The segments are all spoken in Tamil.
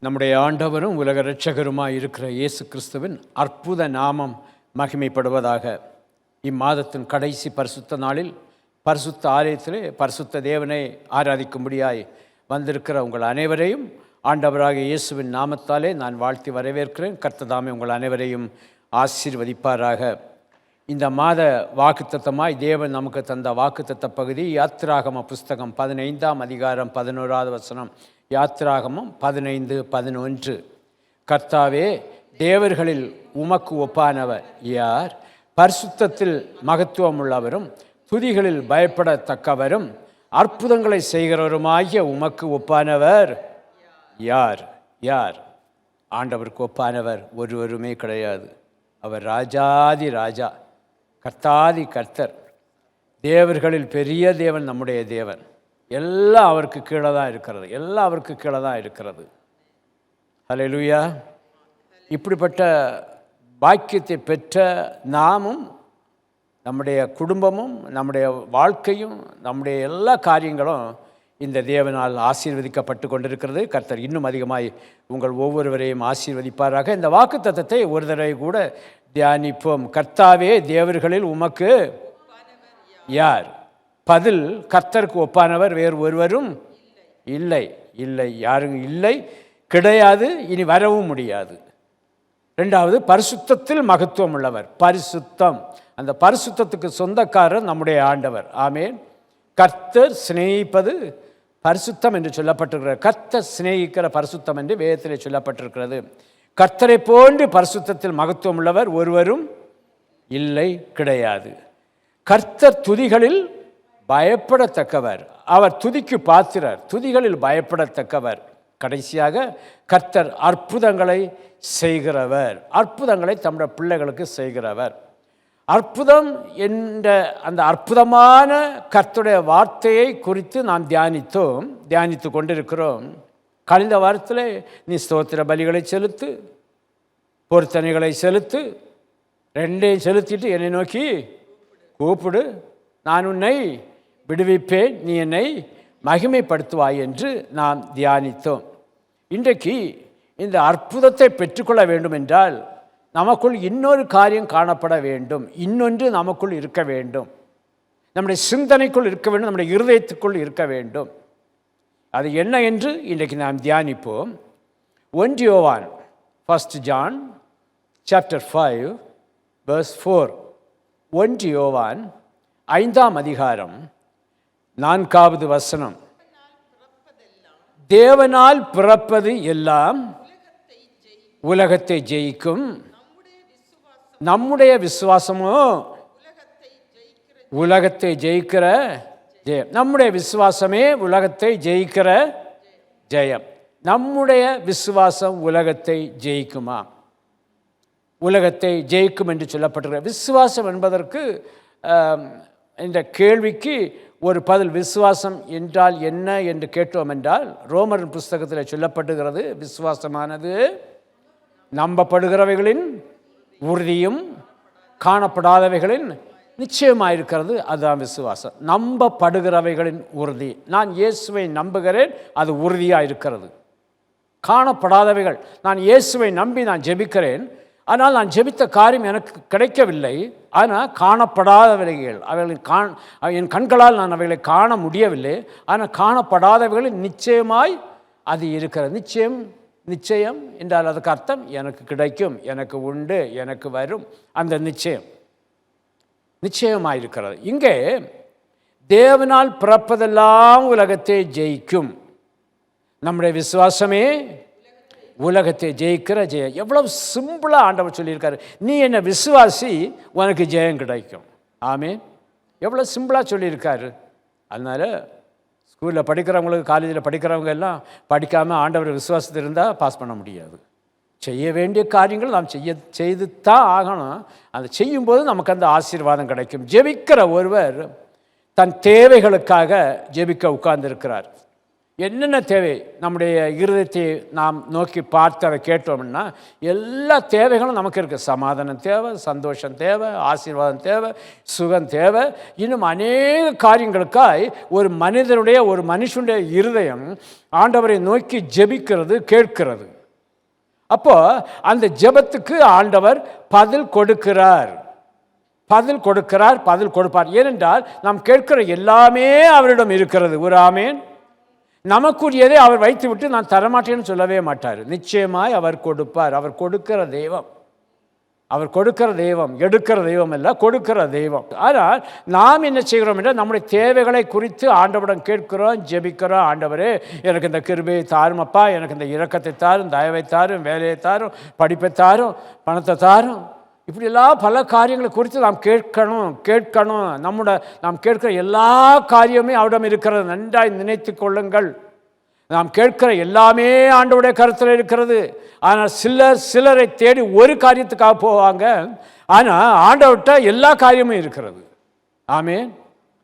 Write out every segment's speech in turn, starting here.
நம்முடைய ஆண்டவரும் உலக இரட்சகருமாய் இருக்கிற இயேசு கிறிஸ்துவின் அற்புத நாமம் மகிமைப்படுவதாக. இம்மாதத்தின் கடைசி பரிசுத்த நாளில் பரிசுத்த ஆலயத்திலே பரிசுத்த தேவனை ஆராதிக்கும்படியாய் வந்திருக்கிற உங்கள் அனைவரையும் ஆண்டவராக இயேசுவின் நாமத்தாலே நான் வாழ்த்தி வரவேற்கிறேன். கர்த்ததாமே உங்கள் அனைவரையும் ஆசீர்வதிப்பாராக. இந்த மாத வாக்குத்தத்தமாய் தேவன் நமக்கு தந்த வாக்குத்தத்த பகுதி யாத்திராகம புஸ்தகம் 15ஆம் அதிகாரம் 11வது வசனம். யாத்திராகமம் 15:11. கர்த்தாவே, தேவர்களில் உமக்கு ஒப்பானவர் யார்? பரிசுத்தத்தில் மகத்துவம் உள்ளவரும் துதிகளில் பயப்படத்தக்கவரும் அற்புதங்களை செய்கிறவருமாகிய உமக்கு ஒப்பானவர் யார்? யார்? ஆண்டவருக்கு ஒப்பானவர் ஒருவருமே கிடையாது. அவர் ராஜாதி ராஜா, கர்த்தாதி கர்த்தர், தேவர்களில் பெரிய தேவன் நம்முடைய தேவன். எல்லாம் அவருக்கு கீழே தான் இருக்கிறது. எல்லாம் அவருக்கு கீழே தான் இருக்கிறது. ஹல்லேலூயா. இப்படிப்பட்ட பாக்கியத்தை பெற்ற நாமும் நம்முடைய குடும்பமும் நம்முடைய வாழ்க்கையும் நம்முடைய எல்லா காரியங்களும் இந்த தேவனால் ஆசீர்வதிக்கப்பட்டு கொண்டிருக்கிறது. கர்த்தர் இன்னும் அதிகமாய் உங்கள் ஒவ்வொருவரையும் ஆசீர்வதிப்பாராக. இந்த வாக்குத்தத்தத்தை ஒரு தடவை கூட தியானிப்போம். கர்த்தாவே, தேவர்களில் உமக்கு யார்? பதில், கர்த்தருக்கு ஒப்பானவர் வேறு ஒருவரும் இல்லை. இல்லை, யாரும் இல்லை, கிடையாது, இனி வரவும் முடியாது. ரெண்டாவது, பரிசுத்தத்தில் மகத்துவம் உள்ளவர். பரிசுத்தம், அந்த பரிசுத்தத்துக்கு சொந்தக்காரர் நம்முடைய ஆண்டவர். ஆமேன். கர்த்தர் சிநேகிப்பது பரிசுத்தம் என்று சொல்லப்பட்டிருக்கிறது. கர்த்தர் சிநேகிக்கிற பரிசுத்தம் என்று வேதத்திலே சொல்லப்பட்டிருக்கிறது. கர்த்தரை போன்று பரிசுத்தத்தில் மகத்துவம் உள்ளவர் ஒருவரும் இல்லை, கிடையாது. கர்த்தர் துதிகளில் பயப்படத்தக்கவர். அவர் துதிக்கு பாத்திரர், துதிகளில் பயப்படத்தக்கவர். கடைசியாக, கர்த்தர் அற்புதங்களை செய்கிறவர். அற்புதங்களை தம்முடைய பிள்ளைகளுக்கு செய்கிறவர். அற்புதம் என்ற அந்த அற்புதமான கர்த்தருடைய வார்த்தையை குறித்து நாம் தியானித்து கொண்டிருக்கிறோம். கழிந்த வாரத்தில் நீ ஸ்தோத்திர பலிகளை செலுத்து, பொருத்தனைகளை செலுத்து, ரெண்டையும் செலுத்திட்டு என்னை நோக்கி கூப்பிடு, நான் உன்னை விடுவிப்பேன், நீ என்னை மகிமைப்படுத்துவாய் என்று நாம் தியானித்தோம். இன்றைக்கு இந்த அற்புதத்தை பெற்றுக்கொள்ள வேண்டும் என்றால் நமக்குள் இன்னொரு காரியம் காணப்பட வேண்டும். இன்னொன்று நமக்குள் இருக்க வேண்டும். நம்முடைய சிந்தனைக்குள் இருக்க வேண்டும், நம்முடைய இருதயத்துக்குள் இருக்க வேண்டும். அது என்ன என்று இன்றைக்கு நாம் தியானிப்போம். 1 யோவான் 1 John chapter 5 verse 4. 1 யோவான் 5ஆம் அதிகாரம் 4வது வசனம். தேவனால் பிறப்பது எல்லாம் உலகத்தை ஜெயிக்கும், நம்முடைய விசுவாசமோ உலகத்தை ஜெயிக்கிற ஜெயம். நம்முடைய விசுவாசமே உலகத்தை ஜெயிக்கிற ஜெயம். நம்முடைய விசுவாசம் உலகத்தை ஜெயிக்குமா? உலகத்தை ஜெயிக்கும் என்று சொல்லப்பட்டிருக்கிற விசுவாசம் என்பதற்கு இந்த கேள்விக்கு ஒரு பதில். விசுவாசம் என்றால் என்ன என்று கேட்டோம் என்றால், ரோமர் புஸ்தகத்தில் சொல்லப்படுகிறது, விசுவாசமானது நம்பப்படுகிறவைகளின் உறுதியும் காணப்படாதவைகளின் நிச்சயமாயிருக்கிறது. அதுதான் விசுவாசம். நம்பப்படுகிறவைகளின் உறுதி. நான் இயேசுவை நம்புகிறேன், அது உறுதியாக இருக்கிறது. காணப்படாதவைகள், நான் இயேசுவை நம்பி நான் ஜெபிக்கிறேன், ஆனால் நான் ஜெபித்த காரியம் எனக்கு கிடைக்கவில்லை. ஆனால் காணப்படாதவைகள், என் கண்களால் நான் அவைகளை காண முடியவில்லை, ஆனால் காணப்படாதவைகளில் நிச்சயமாய் அது இருக்கிறது. நிச்சயம் என்றால் அதுக்கு அர்த்தம் எனக்கு கிடைக்கும், எனக்கு உண்டு, எனக்கு வரும். அந்த நிச்சயமாயிருக்கிறது. இங்கே தேவனால் பிறப்பதெல்லாம் உலகத்தை ஜெயிக்கும், நம்முடைய விசுவாசமே உலகத்தை ஜெயிக்கிற ஜெயம். எவ்வளவு சிம்பிளாக ஆண்டவர் சொல்லியிருக்காரு. நீ என்ன விசுவாசி, உனக்கு ஜெயம் கிடைக்கும். ஆமென். எவ்வளோ சிம்பிளாக சொல்லியிருக்காரு. அதனால் ஸ்கூலில் படிக்கிறவங்களுக்கு, காலேஜில் படிக்கிறவங்க எல்லாம் படிக்காமல் ஆண்டவர் விசுவாசத்தில் இருந்தால் பாஸ் பண்ண முடியாது. செய்ய வேண்டிய காரியங்கள் நாம் செய்து தான் ஆகணும். அதை செய்யும்போது நமக்கு அந்த ஆசீர்வாதம் கிடைக்கும். ஜெபிக்கிற ஒருவர் தன் தேவைகளுக்காக ஜெபிக்க உட்கார்ந்துருக்கிறார். என்னென்ன தேவை? நம்முடைய இருதயத்தை நாம் நோக்கி பார்த்து அதை கேட்டோம்னா எல்லா தேவைகளும் நமக்கு இருக்குது. சமாதானம் தேவை, சந்தோஷம் தேவை, ஆசீர்வாதம் தேவை, சுகம் தேவை, இன்னும் அநேக காரியங்களுக்காய் ஒரு மனுஷனுடைய இருதயம் ஆண்டவரை நோக்கி ஜெபிக்கிறது, கேட்கிறது. அப்போ அந்த ஜெபத்துக்கு ஆண்டவர் பதில் கொடுக்கிறார், பதில் கொடுக்கிறார், பதில் கொடுப்பார். ஏனென்றால் நாம் கேட்கிற எல்லாமே அவரிடம் இருக்கிறது. ஒரு ஆமேன். நமக்குரியதை அவர் வைத்து விட்டு நான் தரமாட்டேன்னு சொல்லவே மாட்டார். நிச்சயமாய் அவர் கொடுப்பார். அவர் கொடுக்கிற தெய்வம், அவர் கொடுக்கிற தெய்வம், எடுக்கிற தெய்வம் அல்ல, கொடுக்கிற தெய்வம். ஆனால் நாம் என்ன செய்கிறோம் என்றால் நம்முடைய தேவைகளை குறித்து ஆண்டவரிடம் கேட்கிறோம், ஜெபிக்கிறோம். ஆண்டவரே எனக்கு இந்த கிருபையை தாருமப்பா, எனக்கு இந்த இரக்கத்தை தாரும், தயவை தாரும், வேலையை தாரும், படிப்பை தாரும், பணத்தை தாரும். இப்படியெல்லாம் பல காரியங்களை குறித்து நாம் கேட்கணும். நாம் கேட்கிற எல்லா காரியமே அவரிடம் இருக்கிறது. நன்றாய் நினைத்து கொள்ளுங்கள். நாம் கேட்கிற எல்லாமே ஆண்டவருடைய கருத்தில் இருக்கிறது. ஆனால் சிலரை தேடி ஒரு காரியத்துக்காக போவாங்க. ஆனால் ஆண்டவர்கிட்ட எல்லா காரியமும் இருக்கிறது. ஆமென்.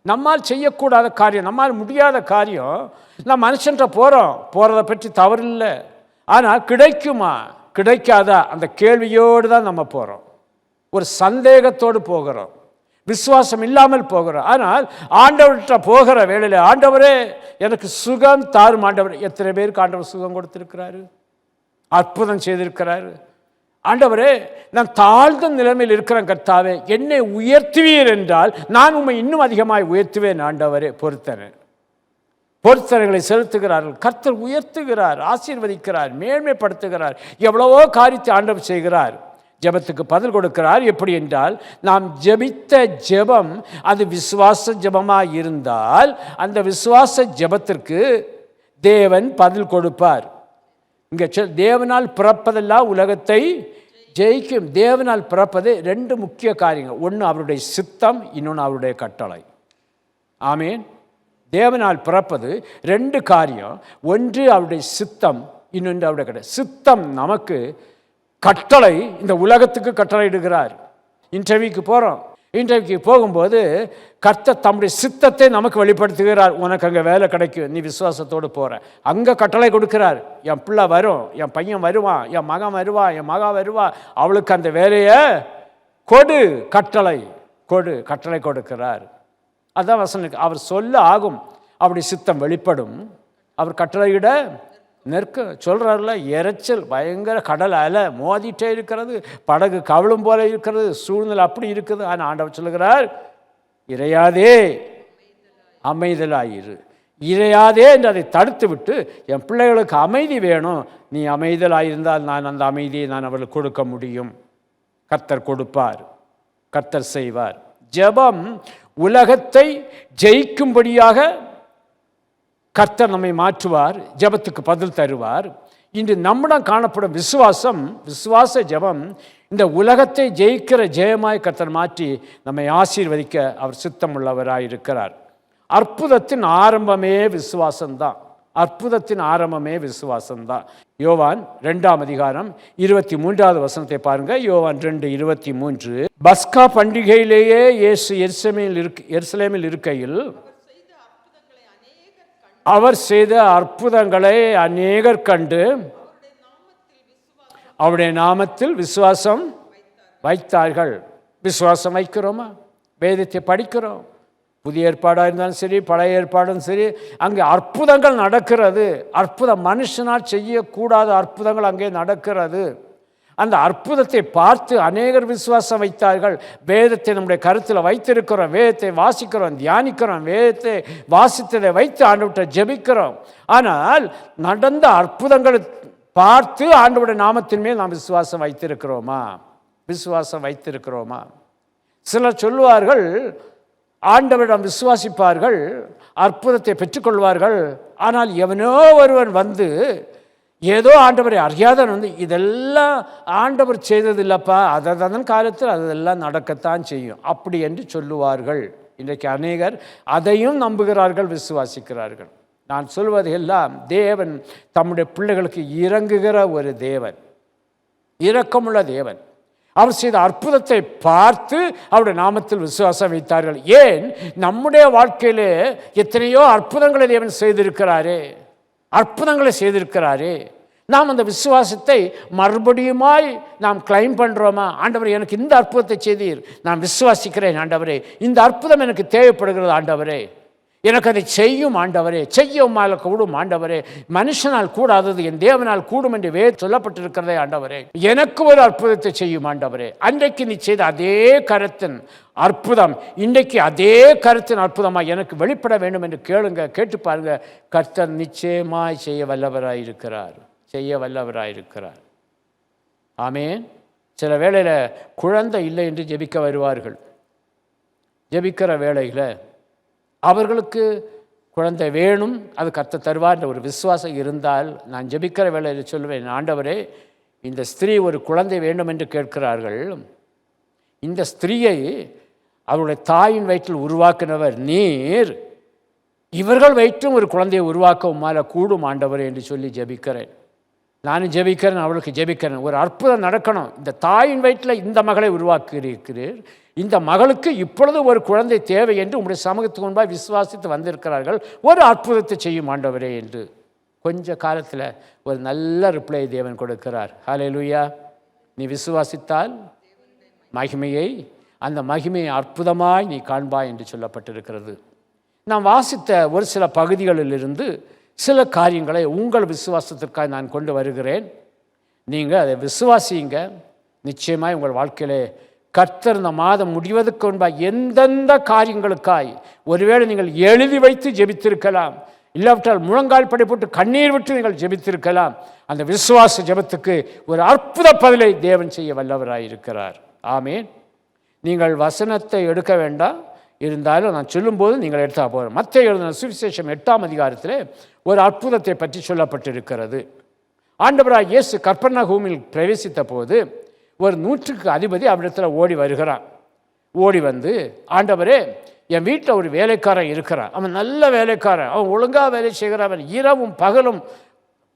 நம்மால் செய்யக்கூடாத காரியம், நம்மால் முடியாத காரியம், நம்ம மனுஷன்கிட்ட போகிறத பற்றி தவறில்லை. ஆனால் கிடைக்குமா கிடைக்காதா அந்த கேள்வியோடு தான் நம்ம போகிறோம். ஒரு சந்தேகத்தோடு போகிறோம், விசுவாசம் இல்லாமல் போகிறோம். ஆனால் ஆண்டவர்கிட்ட போகிற வேளையில், ஆண்டவரே எனக்கு சுகம் தாரும் ஆண்டவர். எத்தனை பேருக்கு ஆண்டவர் சுகம் கொடுத்திருக்கிறாரு, அற்புதம் செய்திருக்கிறாரு. ஆண்டவரே நான் தாழ்ந்த நிலைமையில் இருக்கிறேன் கர்த்தாவே, என்னை உயர்த்துவீர் என்றால் நான் உண்மை இன்னும் அதிகமாய் உயர்த்துவேன் ஆண்டவரே. பொருத்தனைகளை செலுத்துகிறார்கள். கர்த்தர் உயர்த்துகிறார், ஆசீர்வதிக்கிறார், மேன்மைப்படுத்துகிறார். எவ்வளவோ காரியத்தை ஆண்டவர் செய்கிறார். ஜெபத்துக்கு பதில் கொடுக்கிறார். எப்படி என்றால், நாம் ஜெபித்த ஜெபம் அது விசுவாச ஜெபமாக இருந்தால் அந்த விசுவாச ஜெபத்திற்கு தேவன் பதில் கொடுப்பார். இங்கே தேவனால் பிறப்பதெல்லாம் உலகத்தை ஜெயிக்கும். தேவனால் பிறப்பது ரெண்டு முக்கிய காரியங்கள். ஒன்று அவருடைய சித்தம், இன்னொன்று அவருடைய கட்டளை. ஆமேன். தேவனால் பிறப்பது ரெண்டு காரியம். ஒன்று அவருடைய சித்தம், இன்னொன்று அவருடைய கட்டளை. சித்தம் நமக்கு, கட்டளை இந்த உலகத்துக்கு கட்டளை இடுகிறார். இன்டர்வியூக்கு போகிறோம். இன்டர்வியூக்கு போகும்போது கர்த்தர் தம்முடைய சித்தத்தை நமக்கு வெளிப்படுத்துகிறார். உனக்கு அங்கே வேலை கிடைக்கும், நீ விசுவாசத்தோடு போகிற. அங்கே கட்டளை கொடுக்கிறார். என் பிள்ளை வரும், என் பையன் வருவான், என் மகன் வருவான், என் மகா வருவா, அவளுக்கு அந்த வேலையை கொடு, கட்டளை கொடுக்கிறார். அதான் வசனம். அவர் சொல்ல ஆகும், அப்படி சித்தம் வெளிப்படும். அவர் கட்டளையிட நெருக்க சொல்கிறார்ல. இறைச்சல், பயங்கர கடல் அலை மோதிட்டே இருக்கிறது, படகு கவலும் போல இருக்கிறது, சூழ்நிலை அப்படி இருக்குது. ஆனால் ஆண்டவர் சொல்லுகிறார், இறையாதே, அமைதலாயிரு. இறையாதே என்று அதை தடுத்து விட்டு, என் பிள்ளைகளுக்கு அமைதி வேணும், நீ அமைதலாயிருந்தால் நான் அந்த அமைதியை நான் அவர்களுக்கு கொடுக்க முடியும். கர்த்தர் கொடுப்பார், கர்த்தர் செய்வார். ஜெபம் உலகத்தை ஜெயிக்கும்படியாக கர்த்தர் நம்மை மாற்றுவார், ஜெபத்துக்கு பதில் தருவார். இன்று நம்மிடம் காணப்படும் விசுவாச ஜெபம் இந்த உலகத்தை ஜெயிக்கிற ஜெயமாய் கர்த்தர் மாற்றி நம்மை ஆசீர்வதிக்க அவர் சித்தமுள்ளவராயிருக்கிறார். அற்புதத்தின் ஆரம்பமே விசுவாசம்தான். யோவான் 2ஆம் அதிகாரம் 23வது வசனத்தை பாருங்க. யோவான் 2:23. பஸ்கா பண்டிகையிலேயே இயேசு எருசலேமில் இருக்கையில் அவர் செய்த அற்புதங்களை அநேகர் கண்டு அவருடைய நாமத்தில் விசுவாசம் வைத்தார்கள். விசுவாசம் வைக்கிறோமா? வேதத்தை படிக்கிறோம். புதிய ஏற்பாடாக இருந்தாலும் சரி, பழைய ஏற்பாடும் சரி, அங்கே அற்புதங்கள் நடக்கிறது. மனுஷனால் செய்யக்கூடாத அற்புதங்கள் அங்கே நடக்கிறது. அந்த அற்புதத்தை பார்த்து அநேகர் விசுவாசம் வைத்தார்கள். வேதத்தை நம்முடைய கருத்தில் வைத்திருக்கிறோம், வேதத்தை வாசிக்கிறோம், தியானிக்கிறோம், வேதத்தை வாசித்ததை வைத்து ஆண்டவர்கிட்ட ஜெபிக்கிறோம். ஆனால் நடந்த அற்புதங்களை பார்த்து ஆண்டவருடைய நாமத்தின் மேல் நாம் விசுவாசம் வைத்திருக்கிறோமா? சிலர் சொல்லுவார்கள், ஆண்டவரிடம் விசுவாசிப்பார்கள், அற்புதத்தை பெற்றுக்கொள்வார்கள். ஆனால் எவனோ ஒருவன் வந்து, ஏதோ ஆண்டவரை அறியாதவன் வந்து, இதெல்லாம் ஆண்டவர் செய்தது இல்லைப்பா, அதன் காலத்தில் அதெல்லாம் நடக்கத்தான் செய்யும் அப்படி என்று சொல்லுவார்கள். இன்றைக்கு அநேகர் அதையும் நம்புகிறார்கள், விசுவாசிக்கிறார்கள். நான் சொல்வது எல்லாம், தேவன் தம்முடைய பிள்ளைகளுக்கு இறங்குகிற ஒரு தேவன், இரக்கமுள்ள தேவன். அவர் செய்த அற்புதத்தை பார்த்து அவருடைய நாமத்தில் விசுவாசம் வைத்தார்கள். ஏன்? நம்முடைய வாழ்க்கையிலே எத்தனையோ அற்புதங்களை தேவன் செய்திருக்கிறாரே. நாம் அந்த விசுவாசத்தை மறுபடியுமாய் நாம் கிளைம் பண்ணுறோமா? ஆண்டவரே, எனக்கு இந்த அற்புதத்தை செய்தீர், நான் விசுவாசிக்கிறேன் ஆண்டவரே, இந்த அற்புதம் எனக்கு தேவைப்படுகிறது ஆண்டவரே, எனக்கு அதை செய்யும் ஆண்டவரே, செய்ய உம்மால் கூடும் ஆண்டவரே, மனுஷனால் கூடாதது என் தேவனால் கூடும் என்று சொல்லப்பட்டிருக்கிறதே ஆண்டவரே, எனக்கு ஒரு அற்புதத்தை செய்யும் ஆண்டவரே. அன்றைக்கு நீ செய்த அதே கருத்தின் அற்புதம் இன்றைக்கு அதே கருத்தின் அற்புதமாக எனக்கு வெளிப்பட வேண்டும் என்று கேளுங்க, கேட்டு பாருங்க. கர்த்தர் நிச்சயமாய் செய்ய வல்லவராயிருக்கிறார், செய்ய வல்லவராயிருக்கிறார். ஆமேன். சில வேளையில் குழந்தை இல்லை என்று ஜெபிக்க வருவார்கள். ஜெபிக்கிற வேளையில் அவர்களுக்கு குழந்தை வேணும், அது கர்த்தர் தருவார் என்ற ஒரு விசுவாசம் இருந்தால், நான் ஜெபிக்கிற வேளையில் சொல்லுவேன், ஆண்டவரே இந்த ஸ்திரீ ஒரு குழந்தை வேண்டும் என்று கேட்கிறார்கள், இந்த ஸ்திரீயை அவருடைய தாயின் வயிற்றில் உருவாக்கினவர் நீர், இவர்கள் வயிற்றும் ஒரு குழந்தையை உருவாக்க உம்மால கூடும் ஆண்டவரே என்று சொல்லி ஜெபிக்கிறேன். நானும் ஜெபிக்கிறேன், அவளுக்கு ஜெபிக்கிறேன். ஒரு அற்புதம் நடக்கணும். இந்த தாயின் வயிற்றில் இந்த மகளை உருவாக்கியிருக்கிறீர், இந்த மகளுக்கு இப்பொழுது ஒரு குழந்தை தேவை என்று உங்களுடைய சமூகத்துக்கு முன்பாக விசுவாசித்து வந்திருக்கிறார்கள், ஒரு அற்புதத்தை செய்யும் ஆண்டவரே என்று கொஞ்ச காலத்தில் ஒரு நல்ல ரிப்ளை தேவன் கொடுக்கிறார். ஹல்லேலூயா. நீ விசுவாசித்தால் மகிமையை, அந்த மகிமையை அற்புதமாய் நீ காண்பாய் என்று சொல்லப்பட்டிருக்கிறது. நான் வாசித்த ஒரு சில பகுதிகளிலிருந்து சில காரியங்களை உங்கள் விசுவாசத்திற்காக நான் கொண்டு வருகிறேன். நீங்கள் அதை விசுவாசிங்க. நிச்சயமாய் உங்கள் வாழ்க்கையிலே கர்த்தர் இந்த மாதம் முடிவதற்கு முன்பாக எந்தெந்த காரியங்களுக்காய் ஒருவேளை நீங்கள் எழுதி வைத்து ஜெபித்திருக்கலாம், இல்லாவிட்டால் முழங்கால் படை போட்டு கண்ணீர் விட்டு நீங்கள் ஜெபித்திருக்கலாம், அந்த விசுவாச ஜெபத்துக்கு ஒரு அற்புத பதிலை தேவன் செய்ய வல்லவராயிருக்கிறார். ஆமேன். நீங்கள் வசனத்தை எடுக்க வேண்டாம், இருந்தாலும் நான் சொல்லும்போது நீங்கள் எடுத்தா போகிறோம். மத்தேயு எழுதின சுவிசேஷம் 8ஆம் அதிகாரத்தில் ஒரு அற்புதத்தை பற்றி சொல்லப்பட்டிருக்கிறது. ஆண்டவராகிய இயேசு கப்பர்நகூமில் பிரவேசித்த போது ஒரு 100க்கு அதிபதி அவரிடத்தில் ஓடி வருகிறான். ஓடி வந்து, ஆண்டவரே என் வீட்டில் ஒரு வேலைக்காரன் இருக்கிறான், அவன் நல்ல வேலைக்காரன், அவன் ஒழுங்காக வேலை செய்கிறவன், இரவும் பகலும்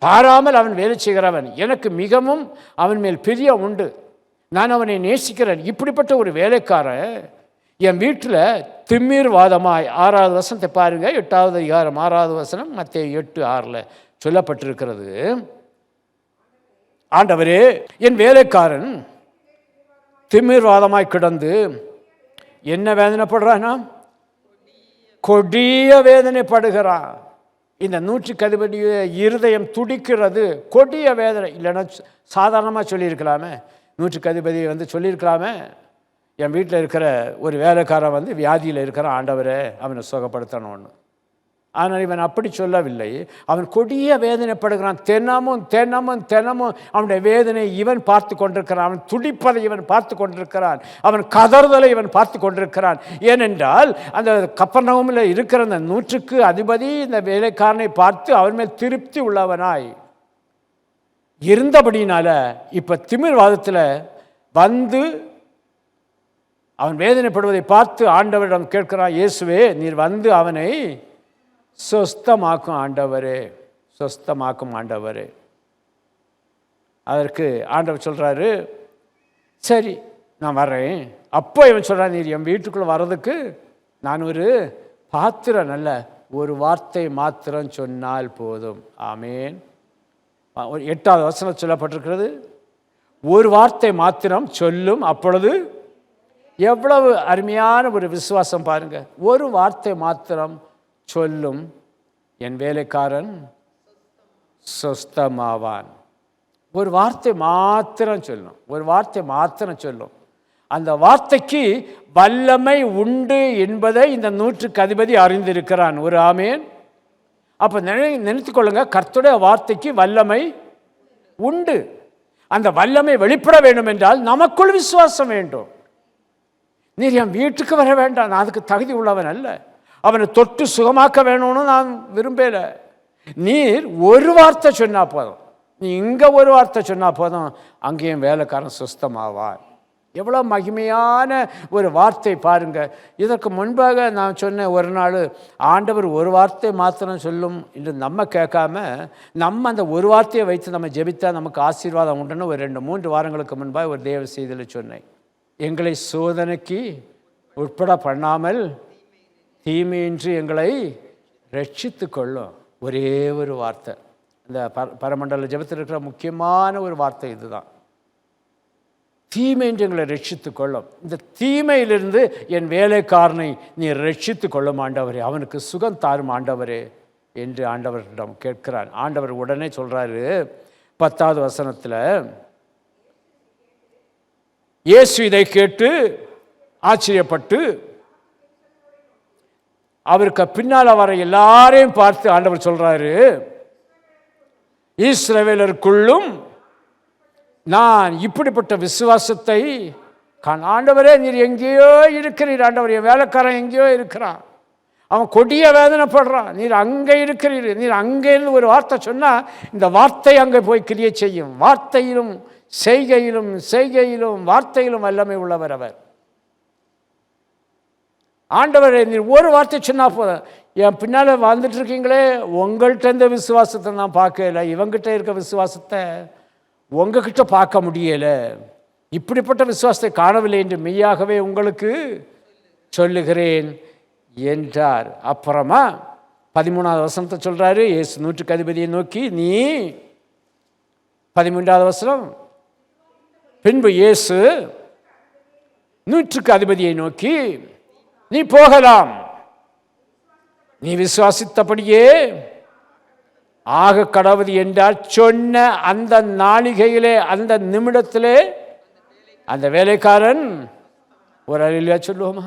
பாராமல் அவன் வேலை செய்கிறவன், எனக்கு மிகவும் அவன் மேல் பிரியம் உண்டு, நான் அவனை நேசிக்கிறேன். இப்படிப்பட்ட ஒரு வேலைக்காரன் என் வீட்டில் திமிர்வாதமாய், 6வது வசனத்தை பாருங்கள், 8ஆவது அதிகாரம் 6வது வசனம், மத்தேயு 8:6 சொல்லப்பட்டிருக்கிறது. ஆண்டவரே என் வேலைக்காரன் திமிர்வாதமாய் கிடந்து என்ன வேதனைப்படுறானா, கொடிய வேதனைப்படுகிறான். இந்த 100க்கு அதிபதிய இருதயம் துடிக்கிறது, கொடிய வேதனை. இல்லைன்னா சாதாரணமாக சொல்லியிருக்கலாமே, 100க்கு அதிபதி வந்து சொல்லியிருக்கலாமே, என் வீட்டில் இருக்கிற ஒரு வேலைக்காரன் வந்து வியாதியில் இருக்கிறான், ஆண்டவரே அவனை சுகப்படுத்தணும்னு. ஆனால் இவன் அப்படி சொல்லவில்லை. அவன் கொடிய வேதனைப்படுகிறான். தினமும் தினமும் தினமும் அவனுடைய வேதனை இவன் பார்த்து கொண்டிருக்கிறான், அவன் துடிப்பதை இவன் பார்த்து கொண்டிருக்கிறான், அவன் கதறுதலை இவன் பார்த்து கொண்டிருக்கிறான். ஏனென்றால் அந்த கப்பர்நகூமில் இருக்கிற அந்த 100க்கு அதிபதி இந்த வேலைக்காரனை பார்த்து அவன் மேல் திருப்தி உள்ளவனாய் இருந்தபடினால இப்போ திமிர்வாதத்தில் வந்து அவன் வேதனைப்படுவதை பார்த்து ஆண்டவரிடம் கேட்கிறான், இயேசுவே நீர் வந்து அவனை சொஸ்தமாக்கும் ஆண்டவரே, சொஸ்தமாக்கும் ஆண்டவரே. அதற்கு ஆண்டவர் சொல்கிறாரு, சரி நான் வர்றேன். அப்போ இவன் சொல்கிறான், நீர் என் வீட்டுக்குள்ளே வர்றதுக்கு நான் ஒரு பாத்திரம், நல்ல ஒரு வார்த்தை மாத்திரம் சொன்னால் போதும். ஆமேன். 8வது வசனம் சொல்லப்பட்டிருக்கிறது, ஒரு வார்த்தை மாத்திரம் சொல்லும், அப்பொழுது எவ்வளவு அருமையான ஒரு விசுவாசம் பாருங்க. ஒரு வார்த்தை மாத்திரம் சொல்லும், என் வேலைக்காரன் சொஸ்தமாவான். ஒரு வார்த்தை மாத்திரம் சொல்லும், ஒரு வார்த்தை மாத்திரம் சொல்லும். அந்த வார்த்தைக்கு வல்லமை உண்டு என்பதை இந்த 100க்கு அதிபதி அறிந்திருக்கிறான். ஒரு ஆமேன். அப்போ நினைத்துக் கொள்ளுங்க, கர்த்தருடைய வார்த்தைக்கு வல்லமை உண்டு. அந்த வல்லமை வெளிப்பட வேண்டும் என்றால் நமக்குள் விசுவாசம் வேண்டும். நீர் என் வீட்டுக்கு வர வேண்டாம், நான் அதுக்கு தகுதி உள்ளவன் அல்ல, அவனை தொட்டு சுகமாக்க வேணும்னு நான் விரும்பல. நீர் ஒரு வார்த்தை சொன்னால் போதும், நீ இங்கே ஒரு வார்த்தை சொன்னால் போதும், அங்கேயும் வேலைக்காரன் சுஸ்தமாவான். எவ்வளோ மகிமையான ஒரு வார்த்தை பாருங்க. இதற்கு முன்பாக நான் சொன்ன ஒரு நாள், ஆண்டவர் ஒரு வார்த்தை மாத்திரம் சொல்லும் என்று நம்ம கேட்காம, நம்ம அந்த ஒரு வார்த்தையை வைத்து நம்ம ஜெபித்தா நமக்கு ஆசீர்வாதம் உண்டுன்னு ஒரு 2-3 வாரங்களுக்கு முன்பாக ஒரு தேவ செய்தியில் சொன்னேன். எங்களை சோதனைக்கு உட்பட பண்ணாமல் தீமையின்றி எங்களை ரட்சித்து கொள்ளும். ஒரே ஒரு வார்த்தை, இந்த பரமண்டல ஜெபத்தில் இருக்கிற முக்கியமான ஒரு வார்த்தை இதுதான். தீமை என்று எங்களை ரட்சித்துக் கொள்ளும். இந்த தீமையிலிருந்து என் வேலைக்காரனை நீ ரட்சித்துக் கொள்ளும் ஆண்டவரே, அவனுக்கு சுகம் தாரும் ஆண்டவரே என்று ஆண்டவரிடம் கேட்கிறான். ஆண்டவர் உடனே சொல்றாரு 10வது வசனத்தில், இயேசு இதை கேட்டு ஆச்சரியப்பட்டு அவருக்கு பின்னால் வர எல்லாரையும் பார்த்து ஆண்டவர் சொல்றாரு, இஸ்ரவேலருக்குள்ளும் நான் இப்படிப்பட்ட விசுவாசத்தை ஆண்டவரே நீர் எங்கேயோ இருக்கிறீர், ஆண்டவர் என் வேலைக்காரன் எங்கேயோ இருக்கிறான், அவன் கொடிய வேதனைப்படுறான், நீர் அங்கே இருக்கிறீர், நீர் அங்கே இருந்து ஒரு வார்த்தை சொன்னால் இந்த வார்த்தை அங்கே போய் கிரியை செய்யும். வார்த்தையிலும் செய்கையிலும் செய்கையிலும் வார்த்தையிலும் வல்லமை உள்ளவர் அவர். ஆண்டவரே நீர் ஒரு வார்த்தை சொன்னா போதும், என் பின்னால் வந்துட்டு இருக்கீங்களே, உங்கள்கிட்ட இந்த விசுவாசத்தை நான் பார்க்கல, இவங்கிட்ட இருக்க விசுவாசத்தை உங்ககிட்ட பார்க்க முடியல, இப்படிப்பட்ட விசுவாசத்தை காணவில்லை என்று மெய்யாகவே உங்களுக்கு சொல்லுகிறேன் என்றார். அப்புறமா 13வது வசனத்தை சொல்றாரு, இயேசு நூற்றுக்கு அதிபதியை நோக்கி நீ 13வது வசனம், பின்பு இயேசு நூற்றுக்கு அதிபதியை நோக்கி நீ போகலாம், நீ விசுவாசித்தபடியே ஆக கடவுது என்றால் சொன்ன அந்த நாளிகையிலே அந்த நிமிடத்திலே அந்த வேலைக்காரன் ஒரு அல்லேலூயா சொல்லுவோமா?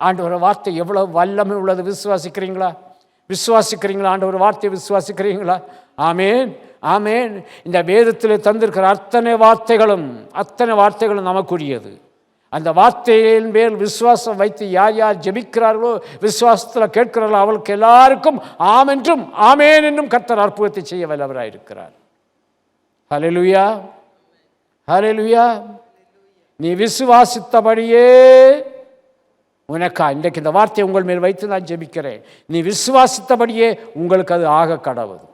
ஆண்டவர் வார்த்தை எவ்வளவு வல்லமை உள்ளது, விசுவாசிக்கிறீங்களா? விசுவாசிக்கிறீங்களா? ஆண்டவர் வார்த்தையை விசுவாசிக்கிறீங்களா? ஆமேன், ஆமேன். இந்த வேதத்தில் தந்திருக்கிற அத்தனை வார்த்தைகளும் நமக்குரியது. அந்த வார்த்தையின் மேல் விசுவாசம் வைத்து யார் யார் ஜெபிக்கிறார்களோ, விசுவாசத்தில் கேட்கிறார்களோ, அவளுக்கு எல்லாருக்கும் ஆம் என்றும் ஆமேன் என்றும் கர்த்தர் அற்புதத்தை செய்ய வல்லவராயிருக்கிறார். ஹல்லேலூயா, ஹல்லேலூயா. நீ விசுவாசித்தபடியே உனக்கா இன்றைக்கு இந்த வார்த்தையை உங்கள் மேல் வைத்து நான் ஜெபிக்கிறேன். நீ விசுவாசித்தபடியே உங்களுக்கு அது ஆக கடவுது.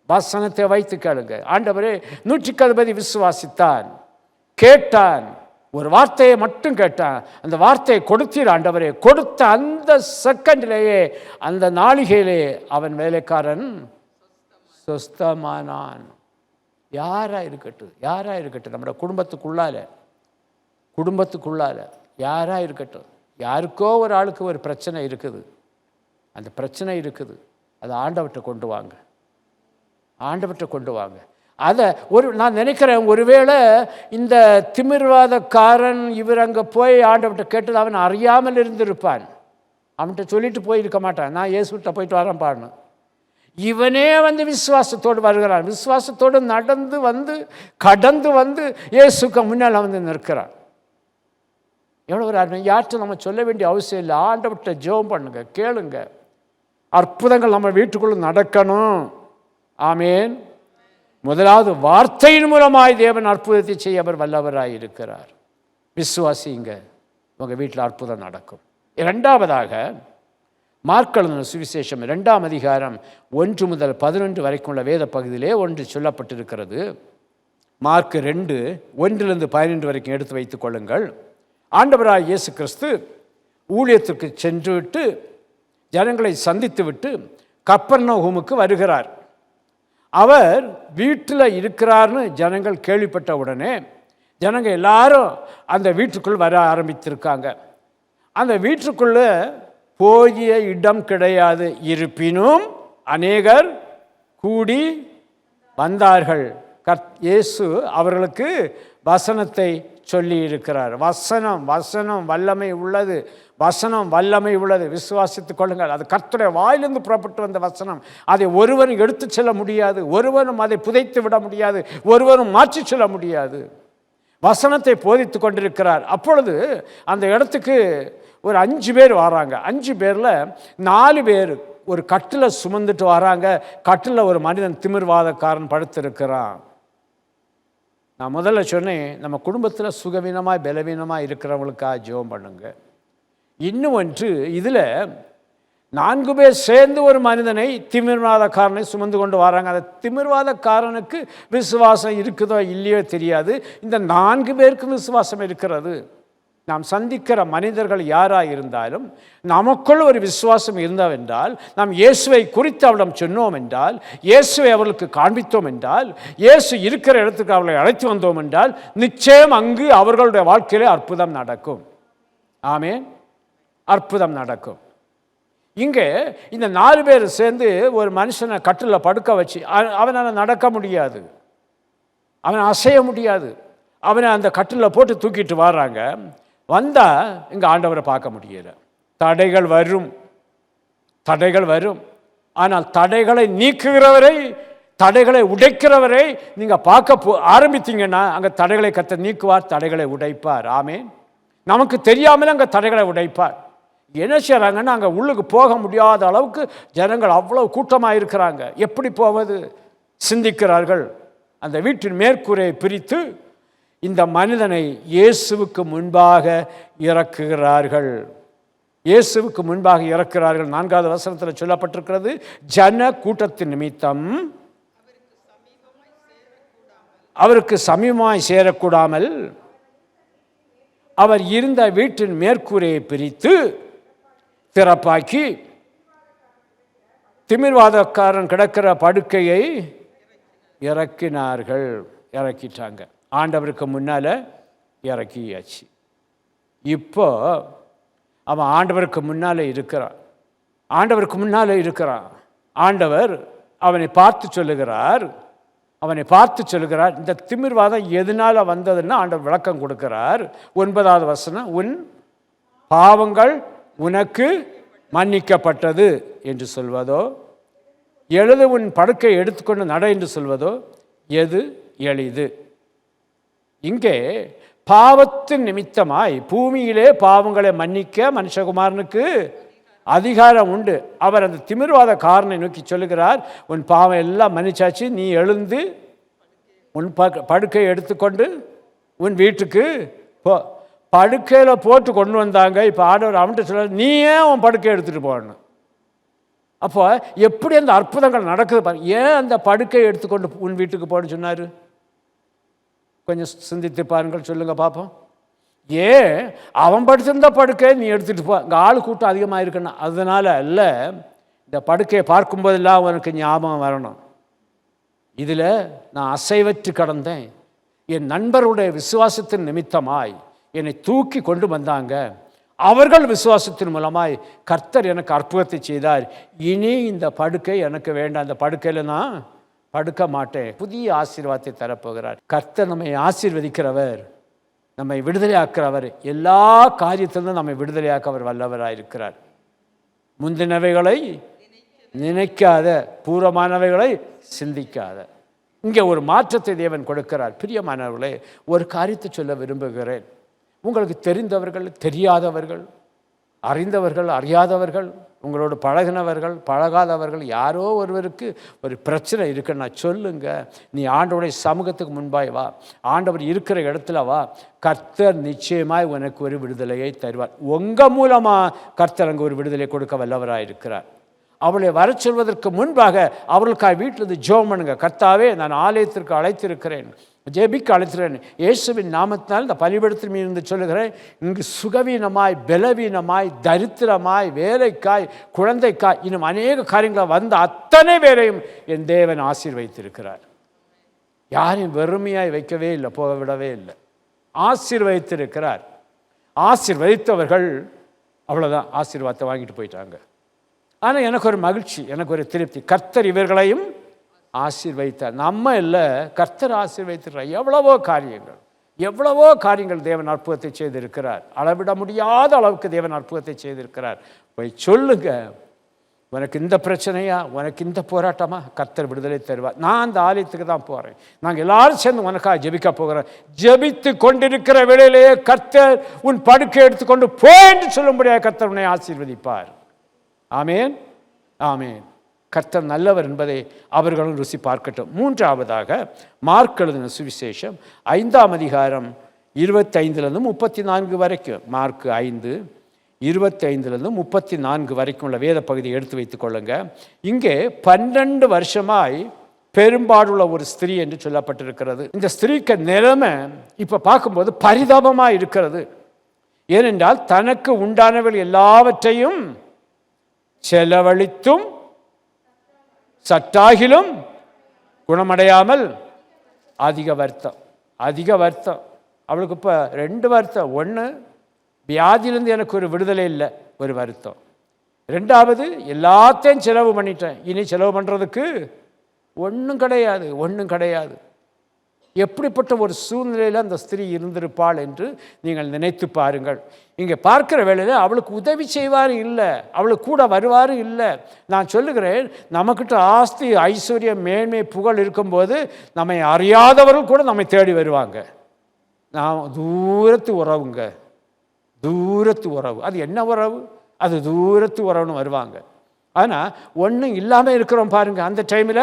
வசனத்தை வைத்து கேளுங்க. ஆண்டவரே, 100க்கு அதிபதி விசுவாசித்தான், கேட்டான், ஒரு வார்த்தையை மட்டும் கேட்டான், அந்த வார்த்தையை கொடுத்தீர் ஆண்டவரே. கொடுத்த அந்த செகண்டிலேயே அந்த நாளிகையிலே அவன் வேலைக்காரன் சொஸ்தமானான். யாரா இருக்கட்டும் நம்முடைய குடும்பத்துக்குள்ளால யாரா இருக்கட்டும், யாருக்கோ ஒரு ஆளுக்கு ஒரு பிரச்சனை இருக்குது, அந்த பிரச்சனை இருக்குது, அதை ஆண்டவர்கிட்ட கொண்டு வாங்க. அதை நான் நினைக்கிறேன், ஒருவேளை இந்த திமிர்வாதக்காரன் இவர் அங்கே போய் ஆண்டவர்கிட்ட கேட்டது அவன் அறியாமல் இருந்திருப்பான். அவன்கிட்ட சொல்லிட்டு போயிருக்க மாட்டான், நான் இயேசுகிட்ட போயிட்டு வரேன் பாருன்னு. இவனே விசுவாசத்தோடு வருகிறான், விசுவாசத்தோடு கடந்து வந்து இயேசுக்கு முன்னால் நிற்கிறான். எவ்வளோ ஒரு அருமை! யார்கிட்ட நம்ம சொல்ல வேண்டிய அவசியம் இல்லை. ஆண்டவர்கிட்ட ஜெபம் பண்ணுங்க, கேளுங்க. அற்புதங்கள் நம்ம வீட்டுக்குள்ள நடக்கணும். ஆமேன். முதலாவது வார்த்தையின் மூலமாய் தேவன் அற்புதத்தை செய்ய அவர் வல்லவராய் இருக்கிறார். விசுவாசிங்க, உங்கள் வீட்டில் அற்புதம் நடக்கும். இரண்டாவதாக மார்க் எழுதின சுவிசேஷம் 2ஆம் அதிகாரம் 1 முதல் 11 வரைக்கும் உள்ள வேத பகுதியிலே ஒன்று சொல்லப்பட்டிருக்கிறது. மார்க் 2 1 12 வரைக்கும் எடுத்து வைத்துக் கொள்ளுங்கள். ஆண்டவராய் இயேசு கிறிஸ்து ஊழியத்திற்கு சென்றுவிட்டு ஜனங்களை சந்தித்துவிட்டு கப்பர்நகூமுக்கு வருகிறார். அவர் வீட்டில் இருக்கிறார்னு ஜனங்கள் கேள்விப்பட்ட உடனே ஜனங்கள் எல்லாரும் அந்த வீட்டுக்குள் வர ஆரம்பித்திருக்காங்க. அந்த வீட்டுக்குள்ளே போகிய இடம் கிடையாது. இருப்பினும் அநேகர் கூடி வந்தார்கள். இயேசு அவர்களுக்கு வசனத்தை சொல்லி இருக்கிறார். வசனம் வல்லமை உள்ளது. விசுவாசித்துக் கொள்ளுங்கள். அது கர்த்தருடைய வாயிலிருந்து புறப்பட்டு வந்த வசனம். அதை ஒருவரும் எடுத்து செல்ல முடியாது, ஒருவரும் அதை புதைத்து விட முடியாது, ஒருவரும் மாற்றி சொல்ல முடியாது. வசனத்தை போதித்து கொண்டிருக்கிறார். அப்பொழுது அந்த இடத்துக்கு ஒரு 5 பேர் வராங்க. 5 பேரில் 4 பேர் ஒரு கட்டில் சுமந்துட்டு வராங்க. கட்டில் ஒரு மனிதன் திமிர்வாதக்காரன் படுத்திருக்கிறான். நான் முதல்ல சொன்னேன், நம்ம குடும்பத்தில் சுகவீனமாக பலவீனமாக இருக்கிறவங்களுக்காக ஜெபம் பண்ணுங்க. இன்னும் ஒன்று, இதில் 4 பேர் சேர்ந்து ஒரு மனிதனை திமிர்வாதக்காரனை சுமந்து கொண்டு வராங்க. அந்த திமிர்வாதக்காரனுக்கு விசுவாசம் இருக்குதோ இல்லையோ தெரியாது. இந்த 4 பேருக்கும் விசுவாசம் இருக்கிறது. நாம் சந்திக்கிற மனிதர்கள் யாராக இருந்தாலும் நமக்குள் ஒரு விசுவாசம் இருந்தவென்றால், நாம் இயேசுவை குறித்து அவரிடம் சொன்னோம் என்றால், இயேசுவை அவர்களுக்கு காண்பித்தோம் என்றால், இயேசு இருக்கிற இடத்துக்கு அவர்களை அழைத்து வந்தோம் என்றால், நிச்சயம் அங்கு அவர்களுடைய வாழ்க்கையிலே அற்புதம் நடக்கும். ஆமென். அற்புதம் நடக்கும். இங்கே இந்த 4 பேர் சேர்ந்து ஒரு மனுஷனை கட்டில் படுக்க வச்சு, அவனால் நடக்க முடியாது, அவனை அசைய முடியாது, அவனை அந்த கட்டில் போட்டு தூக்கிட்டு வர்றாங்க. வந்தால் இங்கே ஆண்டவரை பார்க்க முடியல. தடைகள் வரும், தடைகள் வரும். ஆனால் தடைகளை நீக்குகிறவரை, தடைகளை உடைக்கிறவரை நீங்கள் பார்க்க ஆரம்பித்தீங்கன்னா அங்கே தடைகளை கர்த்தர் நீக்குவார், தடைகளை உடைப்பார். ஆமென். நமக்கு தெரியாமலே அங்கே தடைகளை உடைப்பார். என்ன செய்கிறாங்கன்னா, அங்கே உள்ளுக்கு போக முடியாத அளவுக்கு ஜனங்கள் அவ்வளோ கூட்டமாக இருக்கிறாங்க. எப்படி போவது சிந்திக்கிறார்கள். அந்த வீட்டின் மேற்கூரையை பிரித்து இந்த மனிதனை இயேசுவுக்கு முன்பாக இறக்குகிறார்கள். இயேசுவுக்கு முன்பாக இறக்குகிறார்கள். 4வது வசனத்தில் சொல்லப்பட்டிருக்கிறது, ஜன கூட்டத்தின் நிமித்தம் அவருக்கு சமீபமாய் சேரக்கூடாமல் அவர் இருந்த வீட்டின் மேற்கூரையை பிரித்து திறப்பாக்கி திமிர்வாதக்காரன் கிடக்கிற படுக்கையை இறக்கினார்கள். இறக்கிட்டாங்க. ஆண்டவருக்கு முன்னால் இறக்கியாச்சு. இப்போ அவன் ஆண்டவருக்கு முன்னால் இருக்கிறான். ஆண்டவருக்கு முன்னால் இருக்கிறான். ஆண்டவர் அவனை பார்த்து சொல்லுகிறார், அவனை பார்த்து சொல்லுகிறார். இந்த திமிர்வாதம் எதனால் வந்ததுன்னு ஆண்டவர் விளக்கம் கொடுக்கிறார். 9வது வசனம், உன் பாவங்கள் உனக்கு மன்னிக்கப்பட்டது என்று சொல்வதோ, எழுது உன் படுக்கை எடுத்துக்கொண்டு நட என்று சொல்வதோ எது எளிது? இங்கே பாவத்தின் நிமித்தமாய் பூமியிலே பாவங்களை மன்னிக்க மனுஷகுமாரனுக்கு அதிகாரம் உண்டு. அவர் அந்த திமிர்வாத காரனை நோக்கி சொல்லுகிறார், உன் பாவம் எல்லாம் மன்னிச்சாச்சு, நீ எழுந்து உன் படுக்கையை எடுத்துக்கொண்டு உன் வீட்டுக்கு போ. படுக்கையில் போட்டு கொண்டு வந்தாங்க. இப்போ ஆண்டவர் அவன்கிட்ட சொல்ல, நீ ஏன் உன் படுக்கையை எடுத்துகிட்டு போகணும்? அப்போ எப்படி அந்த அற்புதங்கள் நடக்குது பாரு. ஏன் அந்த படுக்கையை எடுத்துக்கொண்டு உன் வீட்டுக்கு போன்னு சொன்னார்? கொஞ்சம் சிந்தித்து பாருங்கள், சொல்லுங்கள் பார்ப்போம். ஏன் அவன் படுத்திருந்த படுக்கை நீ எடுத்துகிட்டு போ, இங்கே ஆள் கூட்டம் அதிகமாக இருக்குன்னா அதனால் அல்ல. இந்த படுக்கையை பார்க்கும்போதெல்லாம் அவனுக்கு ஞாபகம் வரணும், இதில் நான் அசைவற்று கடந்தேன், என் நண்பருடைய விசுவாசத்தின் நிமித்தமாய் என்னை தூக்கி கொண்டு வந்தாங்க, அவர்கள் விசுவாசத்தின் மூலமாய் கர்த்தர் எனக்கு அற்புதத்தை செய்தார், இனி இந்த படுக்கை எனக்கு வேண்டாம், அந்த படுக்கையில் நான் படுக்க மாட்டேன், புதிய ஆசீர்வாதத்தை தரப்போகிறார். கர்த்தர் நம்மை ஆசீர்வதிக்கிறவர், நம்மை விடுதலையாக்குறவர், எல்லா காரியத்திலும் நம்மை விடுதலையாக்க அவர் வல்லவராயிருக்கிறார். முந்தினவைகளை நினைக்காத, பூர்வமானவைகளை சிந்திக்காத. இங்கே ஒரு மாற்றத்தை தேவன் கொடுக்கிறார். பிரியமானவர்களே, ஒரு காரியத்தை சொல்ல விரும்புகிறேன். உங்களுக்கு தெரிந்தவர்கள், தெரியாதவர்கள், அறிந்தவர்கள், அறியாதவர்கள், உங்களோடு பழகினவர்கள், பழகாதவர்கள், யாரோ ஒருவருக்கு ஒரு பிரச்சனை இருக்குன்னா சொல்லுங்க. நீ ஆண்டவருடைய சமூகத்துக்கு முன்பாய் வா, ஆண்டவர் இருக்கிற இடத்துல வா, கர்த்தர் நிச்சயமாய் உனக்கு ஒரு விடுதலையை தருவார். உங்கள் மூலமாக கர்த்தர் அங்கே ஒரு விடுதலை கொடுக்க வல்லவராக இருக்கிறார். அவளை வர சொல்வதற்கு முன்பாக அவர்களுக்காக வீட்டில் ஜெபம் பண்ணுங்க. கர்த்தாவே, நான் ஆலயத்திற்கு அழைத்திருக்கிறேன், ஜெபிக்க அழைத்திருக்கிறேன், இயேசுவின் நாமத்தினால் இந்த பலிபீடத்தின் மீது இருந்து சொல்லுகிறேன், இங்கு சுகவீனமாய், பலவீனமாய், தரித்திரமாய், வேலைக்காய், குழந்தைக்காய், இன்னும் அநேக காரியங்களை வந்த அத்தனை பேரையும் என் தேவன் ஆசீர்வதித்திருக்கிறார். யாரையும் வெறுமையாய் வைக்கவே இல்லை, போக விடவே இல்லை, ஆசீர்வதித்திருக்கிறார். ஆசீர்வதித்தவர்கள் அவ்வளோதான், ஆசீர்வாதத்தை வாங்கிட்டு போயிட்டாங்க. ஆனால் எனக்கு ஒரு மகிழ்ச்சி, எனக்கு ஒரு திருப்தி, கர்த்தர் இவர்களையும் ஆசீர்வதித்தார். நம்ம இல்லை, கர்த்தர் ஆசீர்வதித்தார். எவ்வளவோ காரியங்கள் தேவன் அற்புதத்தை செய்திருக்கிறார். அளவிட முடியாத அளவுக்கு தேவன் அற்புதத்தை செய்திருக்கிறார். போய் சொல்லுங்க, உனக்கு இந்த பிரச்சனையா, உனக்கு இந்த போராட்டமா, கர்த்தர் விடுதலை தருவார். நான் அந்த ஆலயத்துக்கு தான் போகிறேன், நாங்கள் எல்லாரும் சேர்ந்து உனக்காக ஜெபிக்க போகிறோம். ஜெபித்து கொண்டிருக்கிற வேளையிலேயே கர்த்தர் உன் படுக்கை எடுத்துக்கொண்டு போ என்று சொல்லும்படியாக கர்த்தர் உன்னை ஆசீர்வதிப்பார். ஆமேன், ஆமேன். கர்த்தர் நல்லவர் என்பதை அவர்களும் ருசி பார்க்கட்டும். 3ஆவதாக மார்க் எழுதின சுவிசேஷம் 5ஆம் அதிகாரம் 25-34 வரைக்கும், மார்க் 5:25-34 வரைக்கும் உள்ள வேத பகுதியை எடுத்து வைத்துக் கொள்ளுங்க. இங்கே 12 வருஷமாய் பெரும்பாடுள்ள ஒரு ஸ்திரீ என்று சொல்லப்பட்டிருக்கிறது. இந்த ஸ்திரீக்கு நிலைமை இப்போ பார்க்கும்போது பரிதாபமாக இருக்கிறது. ஏனென்றால் தனக்கு உண்டானவள் எல்லாவற்றையும் செலவழித்தும் சற்றாகிலும் குணமடையாமல் அதிக வருத்தம். அவளுக்கு இப்போ 2 வருத்தம். ஒன்று, வியாதியிலேருந்து எனக்கு ஒரு விடுதலை இல்லை, ஒரு வருத்தம். 2வது, எல்லாத்தையும் செலவு பண்ணிட்டேன், இனி செலவு பண்ணுறதுக்கு ஒன்றும் கிடையாது. எப்படிப்பட்ட ஒரு சூழ்நிலையில் அந்த ஸ்திரீ இருந்திருப்பாள் என்று நீங்கள் நினைத்து பாருங்கள். இங்கே பார்க்கிற வேளையில் அவளுக்கு உதவி செய்வாரும் இல்லை, அவளுக்கு கூட வருவாரும் இல்லை. நான் சொல்லுகிறேன், நம்மக்கிட்ட ஆஸ்தி ஐஸ்வர்யம் மேன்மை புகழ் இருக்கும்போது நம்மை அறியாதவர்கள் கூட நம்மை தேடி வருவாங்க. நான் தூரத்து உறவு. அது என்ன உறவு? அது தூரத்து உறவுன்னு வருவாங்க. ஆனால் ஒன்றும் இல்லாமல் இருக்கிறோம் பாருங்கள். அந்த டைமில்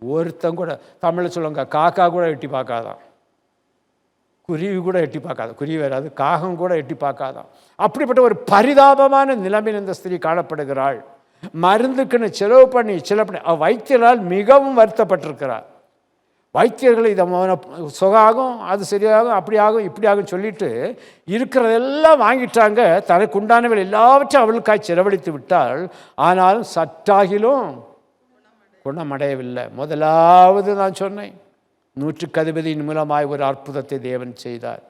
ஒருத்தன் கூட, தமிழில் சொல்லுவாங்க, காக்கா கூட எட்டி பார்க்காதான், குருவி கூட எட்டி பார்க்காதான், குருவி வராது, காகம் கூட எட்டி பார்க்காதான். அப்படிப்பட்ட ஒரு பரிதாபமான நிலைமையில் இந்த ஸ்திரீ காணப்படுகிறாள். மருந்துக்குன்னு செலவு பண்ணி வைத்தியரால் மிகவும் வருத்தப்பட்டிருக்கிறார். வைத்தியர்கள் இதை சுகாகும், அது சரியாகும், அப்படியாகும், இப்படியாகும் சொல்லிட்டு இருக்கிறதெல்லாம் வாங்கிட்டாங்க. தனக்கு உண்டானவள் எல்லாவற்றையும் அவளுக்காய் செலவழித்து விட்டாள். ஆனாலும் சற்றாகிலும் குணமடையவில்லை. முதலாவது நான் சொன்னேன், 100க்கு அதிபதியின் மூலமாய் ஒரு அற்புதத்தை தேவன் செய்தார்.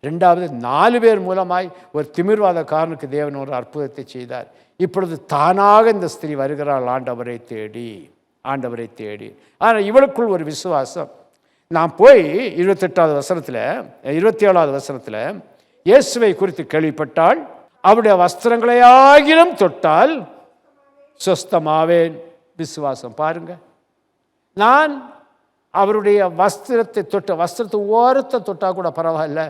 2வது, 4 பேர் மூலமாய் ஒரு திமிர்வாதக்காரனுக்கு தேவன் ஒரு அற்புதத்தை செய்தார். இப்பொழுது தானாக இந்த ஸ்திரீ வருகிறாள் ஆண்டவரை தேடி. ஆனால் இவளுக்குள் ஒரு விசுவாசம். நான் போய் 27வது வசனத்தில் இயேசுவை குறித்து கேள்விப்பட்டால், அவருடைய வஸ்திரங்களையாகிலும் தொட்டால் சொஸ்தமாவேன். விசுவாசம் பாருங்க. நான் அவருடைய வஸ்திரத்தை ஓரத்தை தொட்டால் கூட பரவாயில்ல,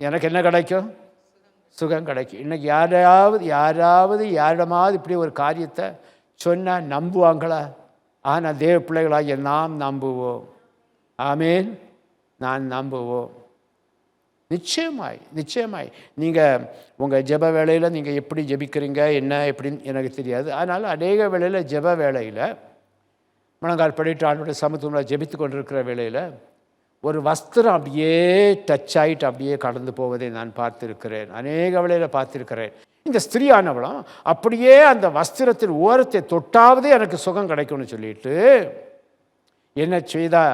எனக்கு என்ன கிடைக்கும்? சுகம் கிடைக்கும். இன்னைக்கு யாரிடமாவது இப்படி ஒரு காரியத்தை சொன்னால் நம்புவாங்களா? ஆனால் தேவ பிள்ளைகளாகிய நாம் நம்புவோம். ஆமேன். நான் நம்புவோம். நிச்சயமாய் நீங்கள் உங்கள் ஜெப வேளையில் நீங்கள் எப்படி ஜெபிக்கிறீங்க, என்ன எப்படின்னு எனக்கு தெரியாது. அதனால் அநேக வேளையில் ஜெப வேளையில் முழங்கால் படிட்டு ஆண்டோட சமத்துவம் ஜெபித்து கொண்டிருக்கிற வேளையில் ஒரு வஸ்திரம் அப்படியே டச் ஆகிட்டு அப்படியே கடந்து போவதை நான் பார்த்துருக்கிறேன், அநேக வேளையில் பார்த்துருக்கிறேன். இந்த ஸ்திரீயானவளும் அப்படியே அந்த வஸ்திரத்தின் ஓரத்தை தொட்டாவது எனக்கு சுகம் கிடைக்கும்னு சொல்லிட்டு என்ன செய்தா?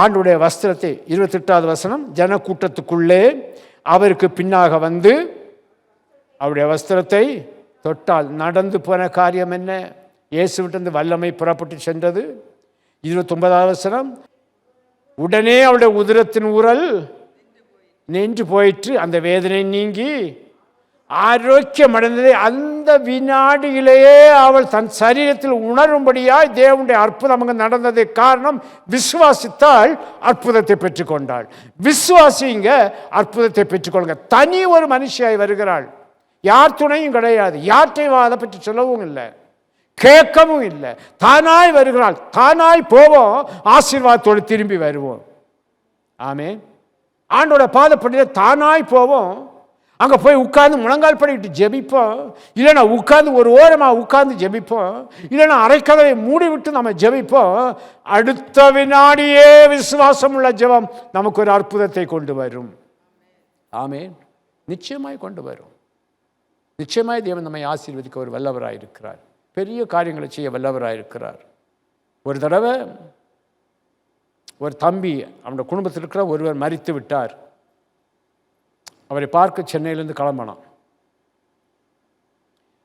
ஆண்டுடைய வஸ்திரத்தை 28வது வசனம், ஜனக்கூட்டத்துக்குள்ளே அவருக்கு பின்னாக வந்து அவருடைய வஸ்திரத்தை தொட்டால் நடந்து போன காரியம் என்ன? இயேசுவிட்டிருந்து வல்லமை புறப்பட்டு சென்றது. 29வது வசனம், உடனே அவருடைய உதிரத்தின் ஊரல் நின்று போயிற்று, அந்த வேதனை நீங்கி ஆரோக்கியம் அடைந்ததை அந்த வினாடியிலேயே அவள் தன் சரீரத்தில் உணரும்படியாய் தேவனுடைய அற்புதம் அங்கே நடந்ததை காரணம் விசுவாசித்தால் அற்புதத்தை பெற்றுக்கொண்டாள். விசுவாசிங்க, அற்புதத்தை பெற்றுக்கொள்ளுங்க. தனி ஒரு மனுஷியாய் வருகிறாள், யார் துணையும் கிடையாது, யார்ட்டையும் அதை பற்றி சொல்லவும் இல்லை, கேட்கவும் இல்லை. தானாய் வருகிறாள், தானாய் போவோம், ஆசீர்வாதத்தோடு திரும்பி வருவோம். ஆமென். ஆண்டோட பாதப்படியில் தானாய் போவோம், அங்கே போய் உட்கார்ந்து முழங்கால் படிக்கிட்டு ஜெபிப்போம், இல்லைன்னா உட்கார்ந்து ஒரு ஓரமாக உட்கார்ந்து ஜெபிப்போம், இல்லைன்னா அரைக்கதவை மூடிவிட்டு நம்ம ஜெபிப்போம். அடுத்த வினாடியே விசுவாசம் உள்ள ஜெபம் நமக்கு ஒரு அற்புதத்தை கொண்டு வரும். ஆமென். நிச்சயமாய் கொண்டு வரும். நிச்சயமாய் தேவன் நம்மை ஆசீர்வதிக்க ஒரு வல்லவராயிருக்கிறார், பெரிய காரியங்களை செய்ய வல்லவராயிருக்கிறார். ஒரு தடவை ஒரு தம்பி, அவனோட குடும்பத்தில் இருக்கிற ஒருவர் மரித்து விட்டார். அவரை பார்க்க சென்னையிலேருந்து கிளம்பணும்.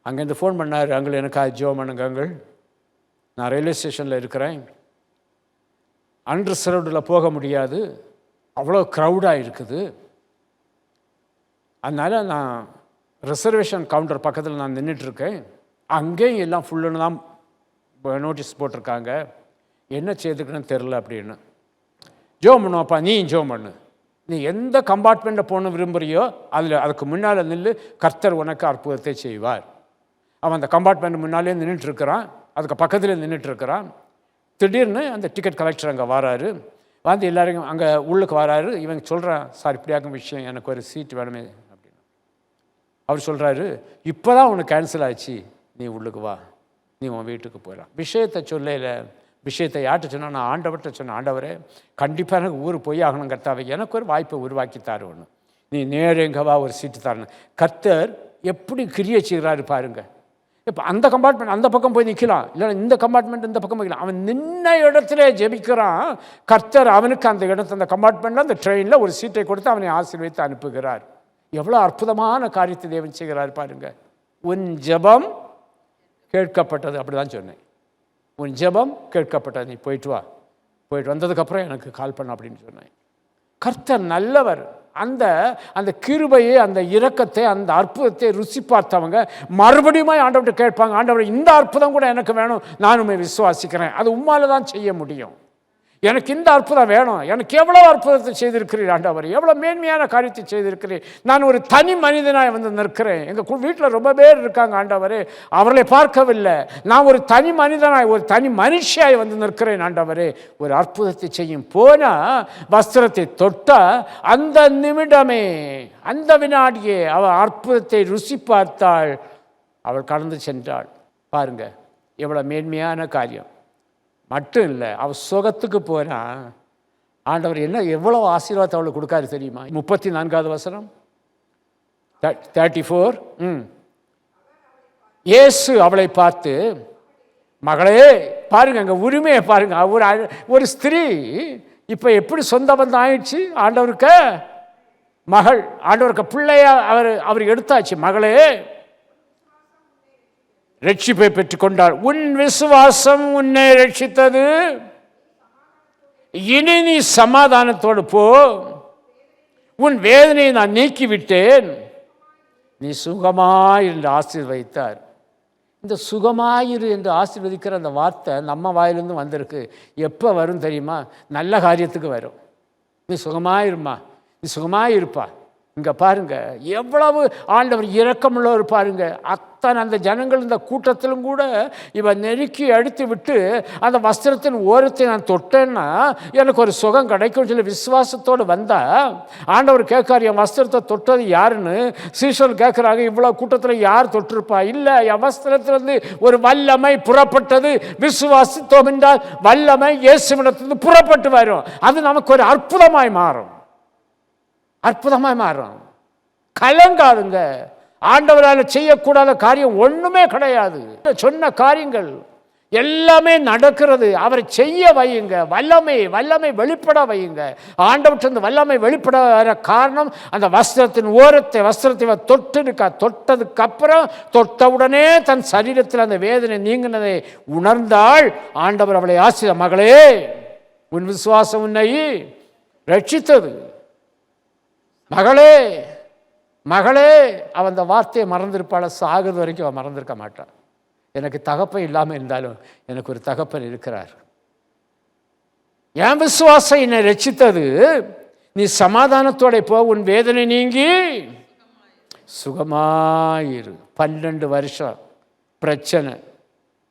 அங்கேருந்து ஃபோன் பண்ணார், அங்கே எனக்காக ஜெபம் பண்ணுங்க அங்கள், நான் ரயில்வே ஸ்டேஷனில் இருக்கிறேன், அன்ரிசர்வ்டில் போக முடியாது, அவ்வளோ க்ரௌடாக இருக்குது, அதனால் நான் ரிசர்வேஷன் கவுண்டர் பக்கத்தில் நான் நின்றுட்டுருக்கேன், அங்கேயும் எல்லாம் ஃபுல்லுன்னு தான் நோட்டீஸ் போட்டிருக்காங்க, என்ன செய்துக்குன்னு தெரில அப்படின்னு. ஜெபம் பண்ணுவாப்பா, நீ ஜெபம் பண்ணு, நீ எந்த கம்பார்ட்மெண்ட்டை போகணுன்னு விரும்புகிறியோ அதுக்கு முன்னால் நின்று கர்த்தர் உனக்கு அற்புதத்தை செய்வார். அவன் அந்த கம்பார்ட்மெண்ட் முன்னாலே நின்றுட்டுருக்கிறான், அதுக்கு பக்கத்தில் நின்றுட்டுருக்கிறான். திடீர்னு அந்த டிக்கெட் கலெக்டர் அங்கே வராரு, வந்து எல்லோரும் அங்கே உள்ளுக்கு வராரு. இவங்க சொல்கிறான், சார் இப்படியாக்கும் விஷயம், எனக்கு ஒரு சீட் வேணுமே அப்படின்னு. அவர் சொல்கிறாரு, இப்போ தான் உனக்கு கேன்சல் ஆச்சு, நீ உள்ளுக்கு வா, நீ உன் வீட்டுக்கு போயிடலாம். விஷயத்தை சொல்லலை, விஷயத்தை யார்கிட்ட சொன்னால், நான் ஆண்டவர்கிட்ட சொன்னேன், ஆண்டவரே கண்டிப்பாக எனக்கு ஊருக்கு போய் ஆகணும் கர்த்தாவே, எனக்கு ஒரு வாய்ப்பை உருவாக்கி தாருன்னு. நீ நேரங்கவா ஒரு சீட்டு தரணும். கர்த்தர் எப்படி கிரியை செய்கிறாரு பாருங்க. இப்போ அந்த கம்பார்ட்மெண்ட் அந்த பக்கம் போய் நிற்கலாம், இல்லைன்னா இந்த கம்பார்ட்மெண்ட் இந்த பக்கம் வைக்கலாம். அவன் நின்ன இடத்துல ஜெபிக்கிறான். கர்த்தர் அவனுக்கு அந்த இடத்துல அந்த கம்பார்ட்மெண்ட்டில் அந்த ட்ரெயினில் ஒரு சீட்டை கொடுத்து அவனை ஆசீர்வதித்து அனுப்புகிறார். எவ்வளோ அற்புதமான காரியத்தை தேவன் செய்கிறார் பாருங்க. உன் ஜெபம் கேட்கப்பட்டது, அப்படி தான் சொன்னேன். உன் ஜெபம் கேட்கப்பட்டது, நீ போயிட்டு வா, போயிட்டு வந்ததுக்கப்புறம் எனக்கு கால் பண்ண அப்படின்னு சொன்னேன். கர்த்தர் நல்லவர். அந்த அந்த கிருபையை, அந்த இரக்கத்தை, அந்த அற்புதத்தை ருசி பார்த்தவங்க மறுபடியும் ஆண்டவர்கிட்ட கேட்பாங்க, ஆண்டவர் இந்த அற்புதம் கூட எனக்கு வேணும், நான் உண்மை விசுவாசிக்கிறேன், அது உம்மால தான் செய்ய முடியும், எனக்கு இந்த அற்புதம் வேணும், எனக்கு எவ்வளோ அற்புதத்தை செய்திருக்கிறீர் ஆண்டவர், எவ்வளோ மேன்மையான காரியத்தை செய்திருக்கிறீர், நான் ஒரு தனி மனிதனாய் வந்து நிற்கிறேன், எங்கள் வீட்டில் ரொம்ப பேர் இருக்காங்க ஆண்டவரே, அவர்களை பார்க்கவில்லை, நான் ஒரு தனி மனிதனாய், ஒரு தனி மனுஷியாய் வந்து நிற்கிறேன் ஆண்டவரே, ஒரு அற்புதத்தை செய்யும். போனால் வஸ்திரத்தை தொட்டால் அந்த நிமிடமே, அந்த வினாடியே அவள் அற்புதத்தை ருசி பார்த்தாள், அவள் கடந்து சென்றாள். பாருங்க எவ்வளோ மேன்மையான காரியம். மட்டும் இல்லை, அவள் சுகத்துக்கு போனால் ஆண்டவர் என்ன எவ்வளோ ஆசீர்வாதத்தை அவளுக்கு கொடுக்காரு தெரியுமா? 34வது வசனம் 34. இயேசு அவளை பார்த்து, மகளே, பாருங்க அங்கே உரிமையை பாருங்க. ஒரு ஸ்திரீ இப்போ எப்படி சொந்த பந்தம் ஆயிடுச்சு ஆண்டவருக்கு, மகள் ஆண்டவருக்கு பிள்ளைய அவர் எடுத்தாச்சு. மகளே, ரட்சிப்பை பெற்றுக்கொண்டாள், உன் விசுவாசம் உன்னை ரட்சித்தது, இனி நீ சமாதானத்தோடு போ, உன் வேதனையை நான் நீக்கிவிட்டேன், நீ சுகமாயிரு என்று ஆசீர்வதித்தார். இந்த சுகமாயிரு என்று ஆசீர்வதிக்கிற அந்த வார்த்தை நம்ம வாயிலிருந்து வந்திருக்கு. எப்போ வரும் தெரியுமா? நல்ல காரியத்துக்கு வரும். நீ சுகமாயிருமா, நீ சுகமாயிருப்பா. இங்கே பாருங்க எவ்வளவு ஆண்டவர் இரக்கமுள்ளவர் பாருங்க. அத்தனை அந்த ஜனங்கள் இந்த கூட்டத்திலும் கூட இவன் நெருக்கி அடித்து விட்டு அந்த வஸ்திரத்தின் ஓரத்தை நான் தொட்டேன்னா எனக்கு ஒரு சுகம் கிடைக்கும் சொல்லி விசுவாசத்தோடு வந்தால் ஆண்டவர் கேட்கார், என் வஸ்திரத்தை தொட்டது யாருன்னு. சீஷர் கேட்குறாங்க, இவ்வளோ கூட்டத்தில் யார் தொட்டிருப்பா? இல்லை, என் வஸ்திரத்திலிருந்து ஒரு வல்லமை புறப்பட்டது, விசுவாசித்தோம் என்றால் வல்லமை இயேசுவிடத்திலிருந்து புறப்பட்டு வரும். அது நமக்கு ஒரு அற்புதமாய் மாறும், அற்புதமாக மாறும். கலங்காதுங்க. ஆண்டவரால் செய்யக்கூடாத காரியம் ஒன்றுமே கிடையாது. சொன்ன காரியங்கள் எல்லாமே நடக்கிறது. அவரை செய்ய வையுங்க, வல்லமை வெளிப்பட வையுங்க. ஆண்டவற்றிலிருந்து வல்லமை வெளிப்பட வர காரணம் அந்த வஸ்திரத்தின் வஸ்திரத்தை தொட்டிருக்கா. தொட்டதுக்கு அப்புறம் தொட்டவுடனே தன் சரீரத்தில் அந்த வேதனை நீங்கினதை உணர்ந்தாள். ஆண்டவர் அவளை ஆசீர்வதித்தார். மகளே, உன் விசுவாசம் உன்னை ரட்சித்தது. மகளே, மகளே, அவன் அந்த வார்த்தையை மறந்திருப்பாள். சாகுது வரைக்கும் அவன் மறந்திருக்க மாட்டான். எனக்கு தகப்பன் இல்லாமல் இருந்தாலும் எனக்கு ஒரு தகப்பன் இருக்கிறார். என் விசுவாசம் என்னை ரட்சித்தது, நீ சமாதானத்தோட போ, உன் வேதனை நீங்கி சுகமாயிரு. 12 வருஷம் பிரச்சனை,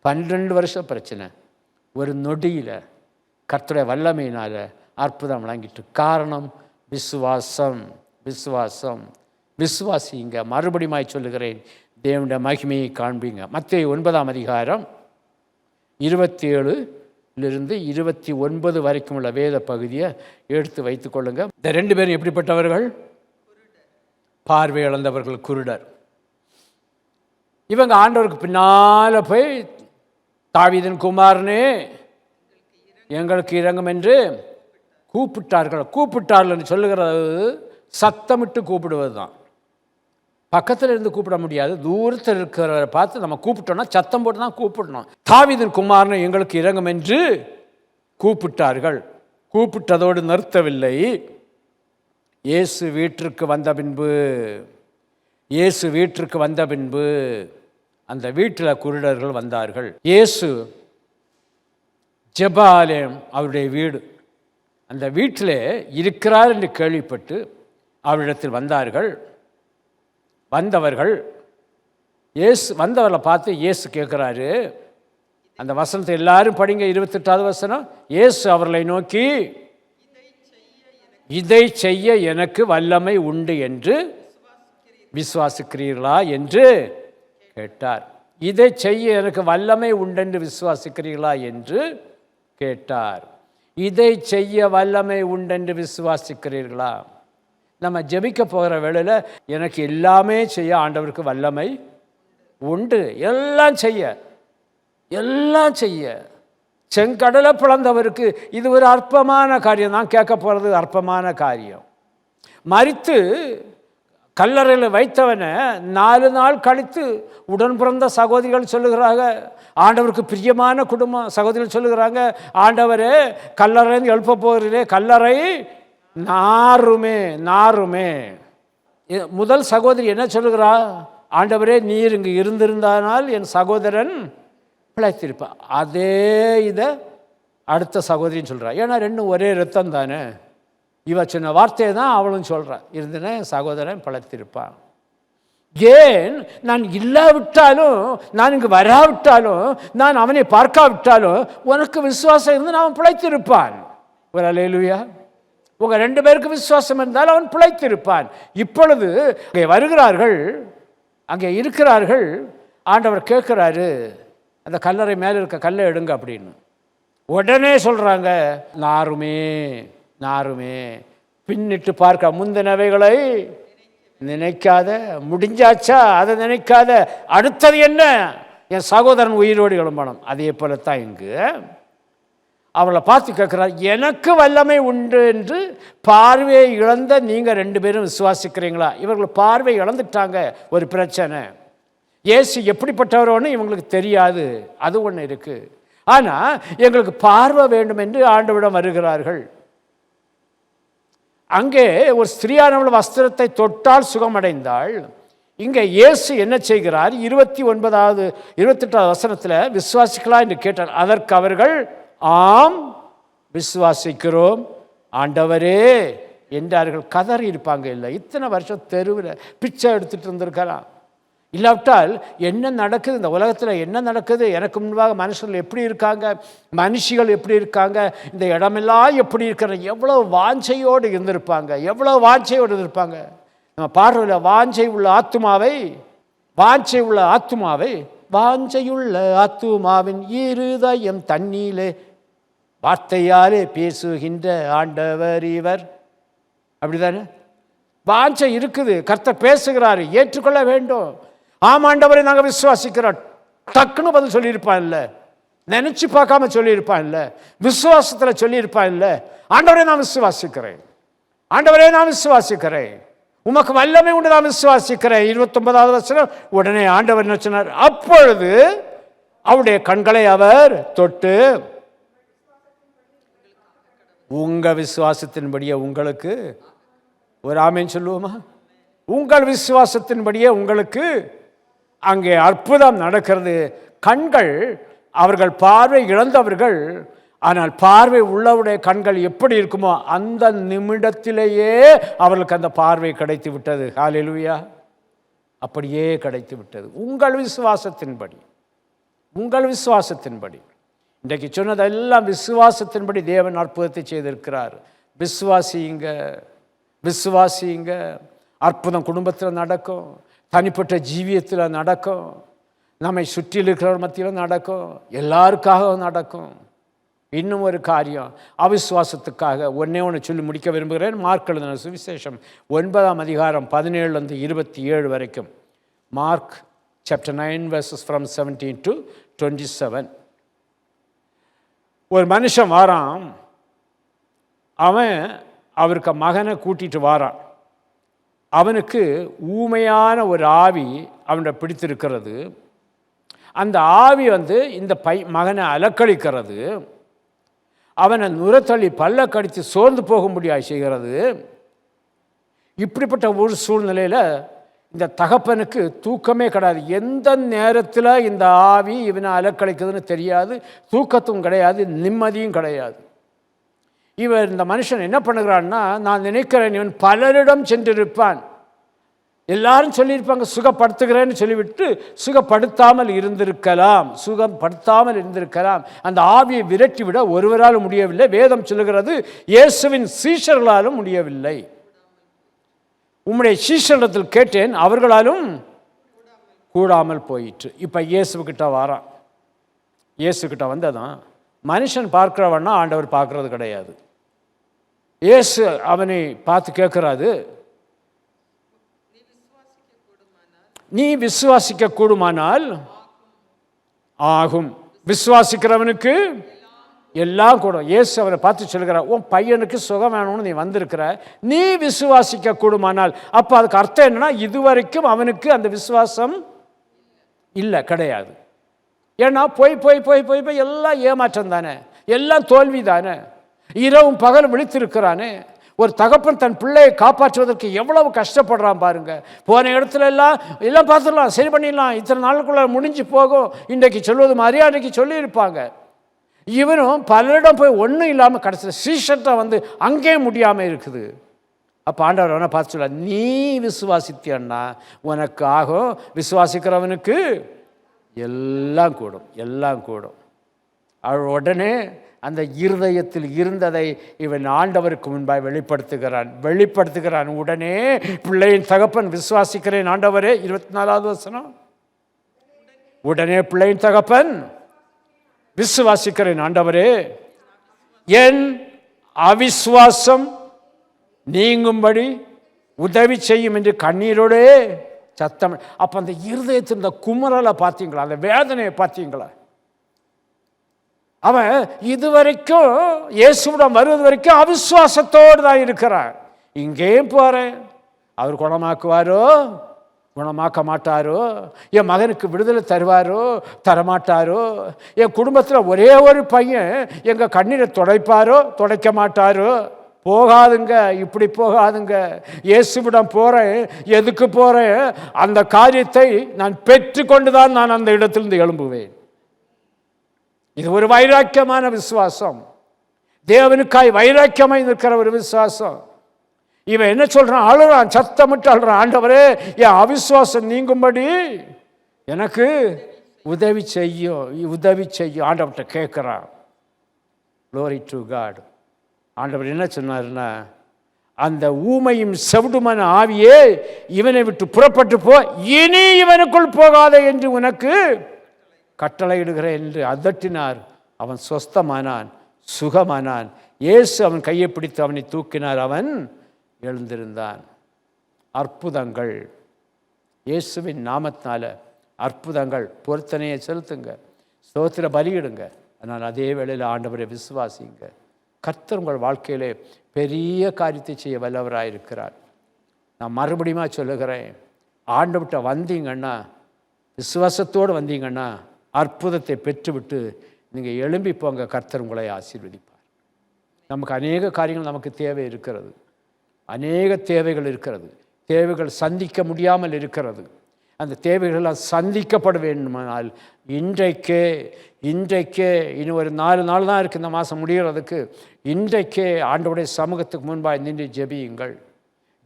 12 வருஷம் பிரச்சனை, ஒரு நொடியில் கர்த்தருடைய வல்லமையினால அற்புதம் வழங்கிட்டு. காரணம் விசுவாசம். விசுவாசம். விசுவாசிங்க. மறுபடியும் சொல்லுகிறேன், தேவனுடைய மகிமையை காண்பீங்க. மத்தேயு 9ஆம் அதிகாரம் 27லிருந்து 29 வரைக்கும் உள்ள வேத பகுதியை எடுத்து வைத்துக் கொள்ளுங்க. இந்த 2 பேரும் எப்படிப்பட்டவர்கள்? பார்வை இழந்தவர்கள், குருடர். இவங்க ஆண்டவருக்கு பின்னால் போய், தாவீதின் குமாரனே எங்களுக்கு இரங்கும் என்று கூப்பிட்டார்கள் சொல்லுகிறது சத்தமிட்டு கூப்பிடுவது தான். பக்கத்தில் இருந்து கூப்பிட முடியாது, தூரத்தில் இருக்கிறவரை பார்த்து நம்ம கூப்பிட்டோம்னா சத்தம் போட்டு தான் கூப்பிடணும். தாவீதின் குமாரனை எங்களுக்கு இரங்கும் என்று கூப்பிட்டார்கள். கூப்பிட்டதோடு நிறுத்தவில்லை. இயேசு வீட்டிற்கு வந்த பின்பு அந்த வீட்டில் குருடர்கள் வந்தார்கள். இயேசு ஜெபாலயம் அவருடைய வீடு, அந்த வீட்டில் இருக்கிறார் என்று கேள்விப்பட்டு அவரிடத்தில் வந்தவர்கள் வந்தவர்களை பார்த்து இயேசு கேட்குறாரு. அந்த வசனத்தை எல்லாரும் படிங்க. 28வது வசனம். இயேசு அவர்களை நோக்கி, இதை செய்ய எனக்கு வல்லமை உண்டு என்று விசுவாசிக்கிறீர்களா என்று கேட்டார். இதை செய்ய எனக்கு வல்லமை உண்டென்று விசுவாசிக்கிறீர்களா என்று கேட்டார். இதை செய்ய வல்லமை உண்டென்று விசுவாசிக்கிறீர்களா? நம்ம ஜெபிக்க போகிற வேளையில் எனக்கு எல்லாமே செய்ய ஆண்டவருக்கு வல்லமை உண்டு. எல்லாம் செய்ய செங்கடலை பிளந்தவருக்கு இது ஒரு அற்பமான காரியம் தான். கேட்க போகிறது அற்பமான காரியம். மரித்து கல்லறையில் வைத்தவனை 4 நாள் கழித்து உடன் பிறந்த சகோதரிகள் சொல்லுகிறாங்க, ஆண்டவருக்கு பிரியமான குடும்பம் சகோதரிகள் சொல்லுகிறாங்க, ஆண்டவரே கல்லறைன்னு எழுப்ப போகிறீரே, கல்லறை நாருமே. முதல் சகோதரி என்ன சொல்லுகிறா? ஆண்டவரே நீர் இங்கு இருந்திருந்தானால் என் சகோதரன் பிழைத்திருப்பான். அதே இதை அடுத்த சகோதரின்னு சொல்கிறா. ஏன்னா ரெண்டும் ஒரே ரத்தம் தானே. இவ சொன்ன வார்த்தையை தான் அவளும் சொல்கிறான், இருந்தன என் சகோதரன் பிழைத்திருப்பான். ஏன் நான் இல்லாவிட்டாலும், நான் இங்கு வராவிட்டாலும், நான் அவனை பார்க்காவிட்டாலும் உனக்கு விசுவாசம் இருந்து அவன் பிழைத்திருப்பான். ஒரு அல்லேலூயா. உங்கள் 2 பேருக்கு விசுவாசம் இருந்தால் அவன் பிழைத்திருப்பான். இப்பொழுது அங்கே வருகிறார்கள், அங்கே இருக்கிறார்கள். ஆண்டவர் கேட்குறாரு, அந்த கல்லறை மேலே இருக்க கல்லை எடுங்க அப்படின்னு. உடனே சொல்கிறாங்க, நாருமே பின்னிட்டு பார்க்க, முந்தினவைகளை நினைக்காத, முடிஞ்சாச்சா அதை நினைக்காத, அடுத்தது என்ன, என் சகோதரன் உயிரோடு எழும்பணும். அதே போலத்தான் இங்கு அவளை பார்த்து கேட்குறார், எனக்கு வல்லமை உண்டு என்று பார்வையை இழந்த நீங்கள் 2 பேரும் விசுவாசிக்கிறீங்களா? இவர்கள் பார்வை இழந்துட்டாங்க. ஒரு பிரச்சனை, இயேசு எப்படிப்பட்டவரோன்னு இவங்களுக்கு தெரியாது, அது ஒன்று இருக்குது. ஆனால் எங்களுக்கு பார்வை வேண்டும் என்று ஆண்டவரிடம் வருகிறார்கள். அங்கே ஒரு ஸ்திரீயானவள் வஸ்திரத்தை தொட்டால் சுகமடைந்தாள். இங்கே இயேசு என்ன செய்கிறார்? 28வது வசனத்தில் விசுவாசிகளா என்று கேட்டார். அதற்கு அவர்கள் ஆம் விசுவாசிக்கிறோம் ஆண்டவரே என்றார்கள். கதறி இருப்பாங்க. இல்லை, இத்தனை வருஷம் தெருவில் பிச்சை எடுத்துகிட்டு இருந்திருக்கலாம். இல்லாவிட்டால் என்ன நடக்குது இந்த உலகத்தில், என்ன நடக்குது, எனக்கு முன்பாக மனுஷர்கள் எப்படி இருக்காங்க, மனுஷிகள் எப்படி இருக்காங்க, இந்த இடமெல்லாம் எப்படி இருக்கிற, எவ்வளோ வாஞ்சையோடு இருந்திருப்பாங்க, நம்ம பார்வையில் வாஞ்சையுள்ள ஆத்துமாவின் இருதயம் தண்ணீலே வார்த்தையாலே பேசுகின்ற ஆண்டவர் இவர். அப்படிதானே? வாஞ்சை இருக்குது, கர்த்தர் பேசுகிறாரு, ஏற்றுக்கொள்ள வேண்டும். ஆமாண்டவரை நாங்கள் விசுவாசிக்கிறோம். டக்குன்னு பதில் சொல்லியிருப்பான் இல்லை, நினைச்சு பார்க்காம சொல்லியிருப்பான் இல்லை, விசுவாசத்தில் சொல்லியிருப்பான் இல்லை, ஆண்டவரை நான் விசுவாசிக்கிறேன், உமக்கு வல்லமை உண்டு, நான் விசுவாசிக்கிறேன். 29வது வசனம், உடனே ஆண்டவர் என்ன சொன்னார்? அப்பொழுது அவருடைய கண்களை அவர் தொட்டு, உங்க விசுவாசத்தின்படியே உங்களுக்கு, ஒரு ஆமேன் சொல்லுவோமா? உங்கள் விசுவாசத்தின்படியே உங்களுக்கு அங்கே அற்புதம் நடக்கிறது. கண்கள், அவர்கள் பார்வை இழந்தவர்கள், ஆனால் பார்வை உள்ளவருடைய கண்கள் எப்படி இருக்குமோ அந்த நிமிடத்திலேயே அவர்களுக்கு அந்த பார்வை கிடைத்து விட்டது. ஹல்லேலூயா. அப்படியே கிடைத்து விட்டது. உங்கள் விசுவாசத்தின்படி இன்றைக்கு சொன்னதெல்லாம் விசுவாசத்தின்படி தேவன் அற்புதத்தை செய்திருக்கிறார். விசுவாசிங்க. அற்புதம் குடும்பத்தில் நடக்கும், தனிப்பட்ட ஜீவியத்தில் நடக்கும், நம்மை சுற்றில் இருக்கிறவர் மத்தியில் நடக்கும், எல்லாருக்காகவும் நடக்கும். இன்னும் ஒரு காரியம், அவிசுவாசத்துக்காக ஒன்று சொல்லி முடிக்க விரும்புகிறேன். மார்க் எழுதின சுவிசேஷம் 9ஆம் அதிகாரம் 17-27 வரைக்கும். Mark chapter 9 verses from 17 to 27. ஒரு மனுஷன் வாரான், அவன் அவருக்கு மகனை கூட்டிட்டு வாரான். அவனுக்கு ஊமையான ஒரு ஆவி அவனை பிடித்திருக்கிறது. அந்த ஆவி இந்த மகனை அலக்களிக்கிறது, அவனை நுரத்தள்ளி பல்ல கடித்து சோர்ந்து போக முடியாது செய்கிறது. இப்படிப்பட்ட ஒரு சூழ்நிலையில் இந்த தகப்பனுக்கு தூக்கமே கிடையாது. எந்த நேரத்தில் இந்த ஆவி இவனை அலக்களிக்குதுன்னு தெரியாது, தூக்கத்தும் கிடையாது, நிம்மதியும் கிடையாது. இந்த மனுஷன் என்ன பண்ணுகிறான்னா, நான் நினைக்கிறேன் இவன் பலரிடம் சென்றிருப்பான், எல்லாரும் சொல்லியிருப்பாங்க சுகப்படுத்துகிறேன்னு சொல்லிவிட்டு சுகப்படுத்தாமல் இருந்திருக்கலாம். அந்த ஆவியை விரட்டிவிட ஒருவராலும் முடியவில்லை. வேதம் சொல்லுகிறது இயேசுவின் சீஷர்களாலும் முடியவில்லை. உம்முடைய சீஷரிடத்தில் கேட்டேன், அவர்களாலும் கூடாமல் போயிற்று. இப்போ இயேசுக்கிட்ட வாரான். இயேசுக்கிட்ட வந்ததான் மனுஷன் பார்க்கிறவன்னா ஆண்டவர் பார்க்கறது கிடையாது. இயேசு அவனை பார்த்து கேட்குறாரு, நீ விசுவாசிக்க கூடுமானால் ஆகும். விசுவாசிக்கிறவனுக்கு எல்லாம் கூடும். இயேசு அவரை பார்த்து சொல்கிறார், உன் பையனுக்கு சுகம் வேணும்னு நீ வந்திருக்கிற, நீ விசுவாசிக்க கூடுமானால். அப்போ அதுக்கு அர்த்தம் என்னன்னா, இதுவரைக்கும் அவனுக்கு அந்த விசுவாசம் இல்லை, கிடையாது. ஏன்னா போய் போய் போய் போய் போய் எல்லாம் ஏமாற்றம் தானே, எல்லாம் தோல்வி தானே, இரவும் பகல் விழித்திருக்கிறானே. ஒரு தகப்பன் தன் பிள்ளையை காப்பாற்றுவதற்கு எவ்வளவு கஷ்டப்படுறான் பாருங்க. போன இடத்துல எல்லாம் பார்த்துடலாம், சரி பண்ணிடலாம், இத்தனை நாளுக்குள்ள முடிஞ்சு போகும், இன்றைக்கு சொல்வது மாதிரி அன்றைக்கு சொல்லியிருப்பாங்க. இவனும் பலரிடம் போய் ஒன்றும் இல்லாமல் கடைசியில் சீஷட்டை வந்து அங்கே முடியாமல் இருக்குது. அப்போ ஆண்டவர் அவனை பார்த்து சொல்ல, நீ விசுவாசித்தன்னா உனக்கு ஆகும், விசுவாசிக்கிறவனுக்கு எல்லாம் கூடும், எல்லாம் கூடும். அவள் உடனே அந்த இருதயத்தில் இருந்ததை இவன் ஆண்டவருக்கு முன்பாக வெளிப்படுத்துகிறான். உடனே பிள்ளையின் தகப்பன், விசுவாசிக்கிறேன் ஆண்டவரே, 24வது வசனம், உடனே பிள்ளையின் தகப்பன், விசுவாசிக்கிறேன் ஆண்டவரே, என் அவிசுவாசம் நீங்கும்படி உதவி செய்யும் என்று கண்ணீரோடே சத்தம். அப்போ அந்த இருதயத்தில் இந்த குமரலை பார்த்தீங்களா, அந்த வேதனையை பார்த்தீங்களா? அவன் இதுவரைக்கும் இயேசுவிடம் வருவது வரைக்கும் அவிசுவாசத்தோடு தான் இருக்கிறான். இங்கேயும் போகிறேன், அவர் குணமாக்குவாரோ குணமாக்க மாட்டாரோ, என் மகனுக்கு விடுதலை தருவாரோ தரமாட்டாரோ, என் குடும்பத்தில் ஒரே ஒரு பையன் எங்கள் கண்ணீரை துடைப்பாரோ துடைக்க மாட்டாரோ. போகாதுங்க, இப்படி போகாதுங்க. இயேசுவிடம் போகிறேன், எதுக்கு போகிறேன்? அந்த காரியத்தை நான் பெற்றுக்கொண்டு தான் நான் அந்த இடத்திலிருந்து எழும்புவேன். இது ஒரு வைராக்கியமான விசுவாசம், தேவனுக்காய் வைராக்கியமாய் இருக்கிற ஒரு விசுவாசம். இவன் என்ன சொல்றான்? அழுறான், சத்தமிட்டு அழுறான், ஆண்டவரே என் அவிசுவாசம் நீங்கும்படி எனக்கு உதவி செய்யும் ஆண்டவர்கிட்ட கேட்குறான். Glory to God. ஆண்டவர் என்ன சொன்னார்னா, அந்த ஊமையும் செவிடுமான ஆவியே இவனை விட்டு புறப்பட்டு போ, இனி இவனுக்குள் போகாத என்று உனக்கு கட்டளையிடுகிறேன் என்று அதட்டினார். அவன் சொஸ்தமானான், சுகமானான். இயேசு அவன் கையை பிடித்து அவனை தூக்கினார், அவன் எழுந்திருந்தான். அற்புதங்கள், இயேசுவின் நாமத்தினால அற்புதங்கள். பொருத்தனையை செலுத்துங்க, ஸ்தோத்திர பலியிடுங்க. ஆனால் அதே வேளையில் ஆண்டவரை விசுவாசிங்க. கர்த்தர் உங்கள் வாழ்க்கையிலே பெரிய காரியத்தை செய்ய வல்லவராயிருக்கிறார். நான் மறுபடியும் சொல்லுகிறேன், ஆண்டவர்கிட்ட வந்தீங்கன்னா, விசுவாசத்தோடு வந்தீங்கன்னா, அற்புதத்தை பெற்றுவிட்டு நீங்கள் எழும்பி போங்க. கர்த்தர் உங்களை ஆசீர்வதிப்பார். நமக்கு அநேக காரியங்கள் நமக்கு தேவை இருக்கிறது, அநேக தேவைகள் இருக்கிறது, தேவைகள் சந்திக்க முடியாமல் இருக்கிறது. அந்த தேவைகளெல்லாம் சந்திக்கப்பட வேண்டுமானால் இன்றைக்கே இன்னும் ஒரு 4 நாள் தான் இருக்குது இந்த மாதம் முடிகிறதுக்கு. இன்றைக்கே ஆண்டவருடைய சமூகத்துக்கு முன்பாக நின்று